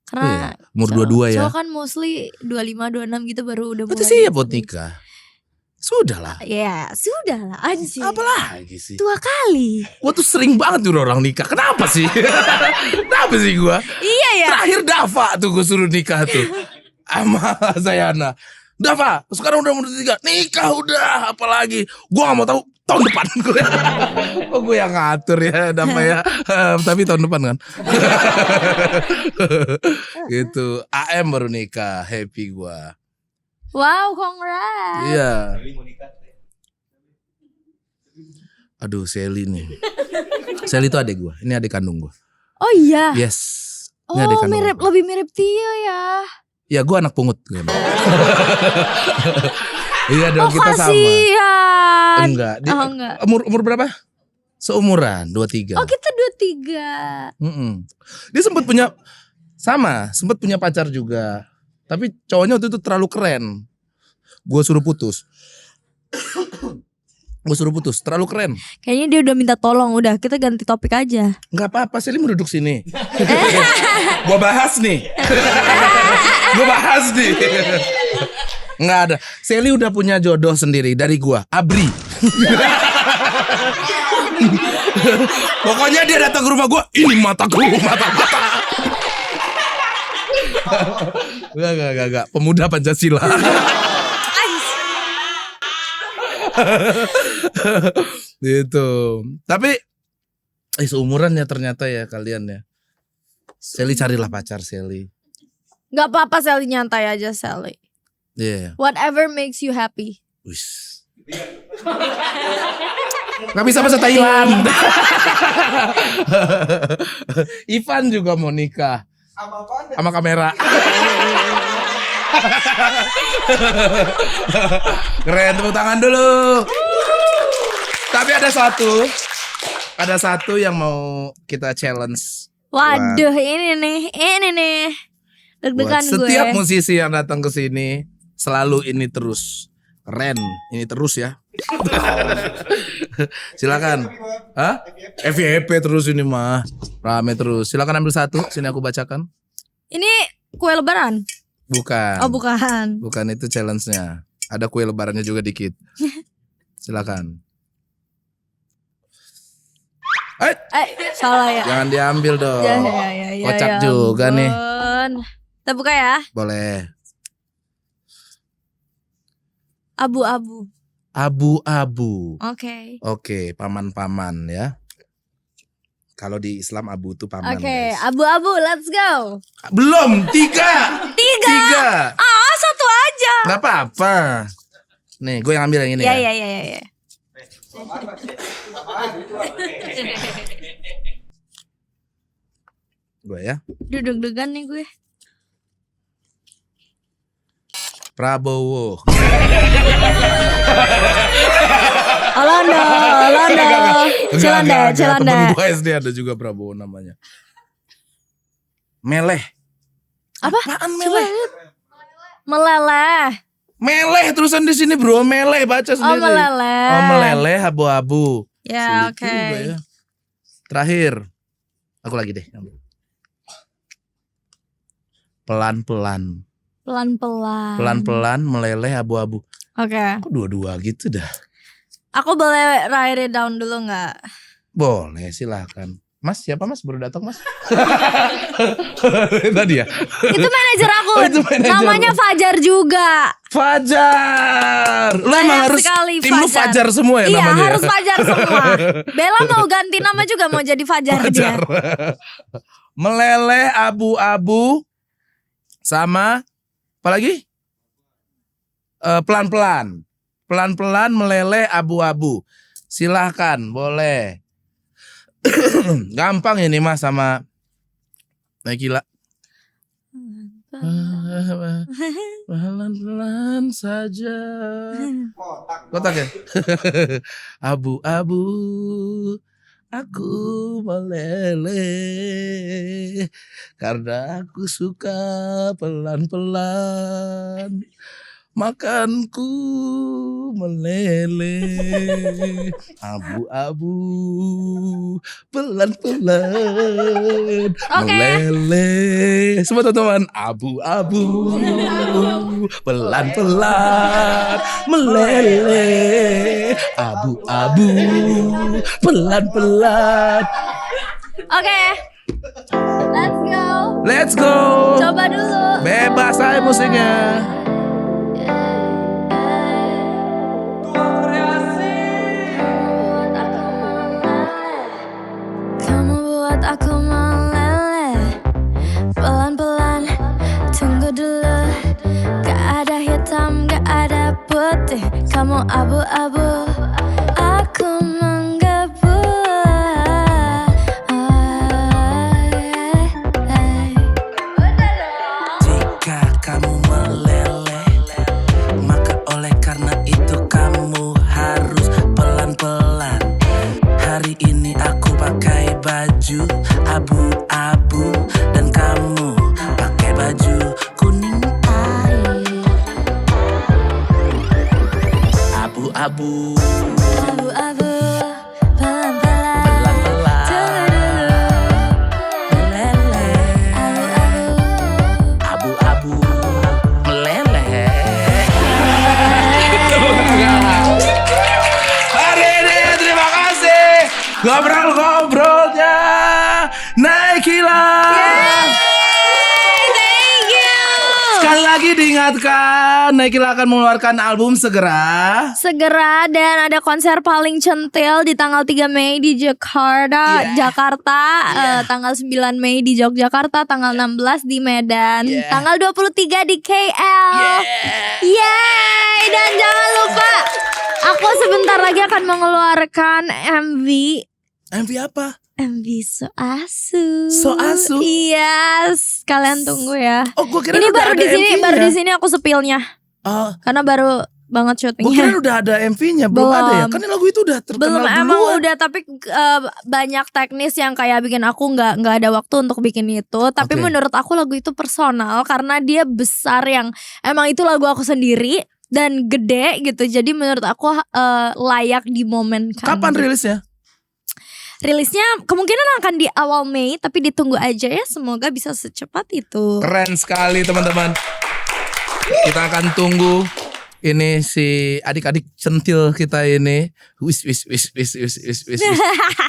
Karena umur 22 ya. cowok kan mostly 25-26 gitu baru udah Berarti mulai. siap buat nikah. Sudahlah. Ya sudahlah anjir. Apalagi sih? Tua kali. Gue tuh sering banget tuh orang nikah. Kenapa sih? Kenapa sih gue? Iya ya. Terakhir Dava tuh gue suruh nikah tuh sama Sayana. Dava sekarang udah umur 3. Nikah udah. Apalagi gue gak mau tahu tahun depan gue. Oh gue yang ngatur ya Dava ya. Tapi tahun depan kan. Gitu. AM baru nikah. Happy gue. Wow, congrats. Iya. Aduh Sally nih. Sally itu adik gue. Ini adik kandung gue. Oh iya. Yes. Ini adik Oh kandung mirip, gua. lebih mirip Tio ya. Ya gue anak pungut. Iya dong kita sama. Kasihan. Enggak. Oh enggak. Umur berapa? Seumuran 23. Oh kita 23. Dia sempat punya pacar juga. Tapi cowoknya waktu itu terlalu keren. Gue suruh putus. Terlalu keren. Kayaknya dia udah minta tolong. Udah kita ganti topik aja. Gak apa-apa, Sally mau duduk sini. Gue bahas nih. Nggak ada. Sally udah punya jodoh sendiri dari gua, Abri. Pokoknya dia datang ke rumah gua, ini mataku, mata. Enggak. Pemuda Pancasila. Gitu. Tapi seumuran ya ternyata ya kalian ya. Sally carilah pacar Sally. Gak apa-apa Sally, nyantai aja Sally. Iya. Whatever makes you happy. Wis. Gak bisa bahasa Thailand. Ivan juga mau nikah sama kamera. Keren, tepuk tangan dulu. Tapi ada satu yang mau kita challenge. Waduh, ini nih. Deg-degan Buat gue. setiap musisi yang datang ke sini selalu ini terus. Keren, ini terus ya. Silakan. Hah? FYP terus ini mah. Rame terus. Silakan ambil satu, sini aku bacakan. Ini kue lebaran? Bukan. Oh bukan. Bukan, itu challenge-nya. Ada kue lebarannya juga dikit. Silakan. Salah ya. Jangan diambil dong. Ya, Kocak ya juga nih. ampun. Kita buka ya. Boleh. Abu-abu. Abu-abu. Oke. Oke, paman-paman ya. Kalau di Islam abu itu paman. Oke, Guys. abu-abu, let's go. Belum, tiga. Ah, satu aja. Gak apa-apa. Nih, gue yang ambil yang ini ya. Ya. Gue ya. Duduk-dudukan nih gue. Prabowo. Olondo. Celanda. Temen gue SD ada juga Prabowo namanya. Meleh. Apa? Apaan meleh? Meleleh. Meleh terusan di sini bro, meleh baca Oh, sendiri. meleleh. Oh, meleleh abu-abu. Ya, Sulit oke. juga ya. Terakhir. Aku lagi deh. Pelan-pelan. Pelan-pelan meleleh abu-abu. Oke. Kok dua-dua gitu dah? Aku boleh write it down dulu nggak? Boleh, silakan. Mas, siapa mas? Baru datang mas? Tadi ya? Itu manajer aku. Oh, itu manajer. Namanya Fajar juga. Fajar. Lu Banyak emang harus sekali tim lu Fajar semua ya Iya, namanya harus ya? Fajar semua. Bella mau ganti nama juga, mau jadi Fajar dia. Fajar. Meleleh abu-abu sama apa lagi? Pelan-pelan. Pelan-pelan meleleh abu-abu. Silahkan, boleh. Gampang ini mas sama Gila. Pelan-pelan saja. Kotak ya? Abu-abu aku meleleh karena aku suka pelan-pelan. Makanku meleleh, abu-abu, pelan-pelan, meleleh. Semua teman-teman, abu-abu, pelan-pelan, meleleh, abu-abu, pelan-pelan. Oke, let's go. Let's go. Coba dulu. Bebas aja musiknya. Aku meleleh, pelan-pelan, tunggu dulu. Gak ada hitam, gak ada putih, kamu abu-abu, aku menggebu. Jika kamu meleleh, maka oleh karena itu kamu harus pelan-pelan. Hari ini aku pakai baju abu-abu dan kamu pakai baju kuning air. Abu-abu, Abu-abu, pelan-pelan, tunggu dulu. meleleh. Abu-abu, meleleh. Hari ini terima kasih ngobrol-ngobrolnya Naikila. Thank you. Sekali lagi diingatkan Naikila akan mengeluarkan album segera. Dan ada konser paling centil di tanggal 3 Mei di Jakarta, tanggal 9 Mei di Yogyakarta, tanggal 16 di Medan, tanggal 23 di KL. Yeay, dan jangan lupa aku sebentar lagi akan mengeluarkan MV. MV apa? MV So Asu. So Asu? Yes, kalian tunggu ya. Oh, gua kira Ini udah baru ada di sini, MV-nya. baru di sini aku sepilnya. Oh, Karena baru banget gua kira syutingnya. udah ada MV-nya, belum ada ya? Belum. Kan lagu itu udah terkenal Belum, duluan. emang udah, tapi banyak teknis yang kayak bikin aku nggak ada waktu untuk bikin itu. Tapi Oke. menurut aku lagu itu personal karena dia besar, yang emang itu lagu aku sendiri dan gede gitu. Jadi menurut aku layak dimomenkan. Kapan rilisnya? Rilisnya kemungkinan akan di awal Mei, tapi ditunggu aja ya. Semoga bisa secepat itu. Keren sekali teman-teman. Kita akan tunggu ini si adik-adik centil kita ini. Wis.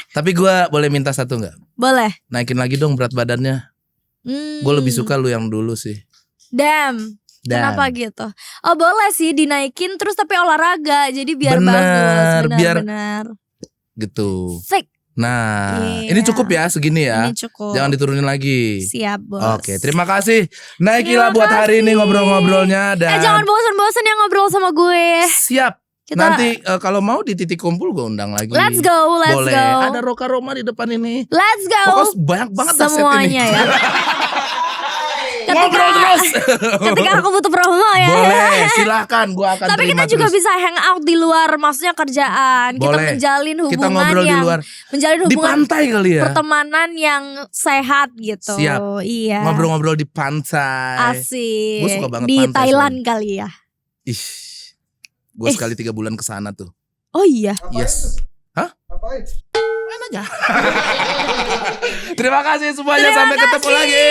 Tapi gue boleh minta satu nggak? Boleh. Naikin lagi dong berat badannya. Gue lebih suka lu yang dulu sih. Damn. Dan Kenapa gitu? Oh boleh sih dinaikin terus tapi olahraga. Jadi biar Bener, bagus. biar- Benar. gitu. Fake. Nah, Iya. ini cukup ya segini ya. Ini cukup. Jangan diturunin lagi. Siap bos. Oke, terima kasih Naikila Terima buat hari ini kasih. ngobrol-ngobrolnya dan Jangan bosan-bosan ya ngobrol sama gue. siap. Kita Nanti kalau mau di titik kumpul gue undang lagi. let's go. Boleh. Ada Roka Roma di depan ini. Let's go. Pokoknya banyak banget dah set ini. Semuanya ya. Ngobrol terus. Ketika aku butuh promo ya. Boleh, silahkan. Gue akan Tapi terima kita juga terus. bisa hang out di luar, maksudnya kerjaan. Kita Boleh. menjalin hubungan Kita ngobrol di yang luar. menjalin Di hubungan pantai kali ya. pertemanan yang sehat gitu. Siap. Iya. Ngobrol-ngobrol di pantai. Asik. Gua suka banget di pantai Thailand kali ya. Ih. Gue sekali 3 bulan ke sana tuh. Oh iya. Yes. Hah? Ngapain? Main aja. Terima kasih semuanya. Terima Sampai ketemu kasih. lagi.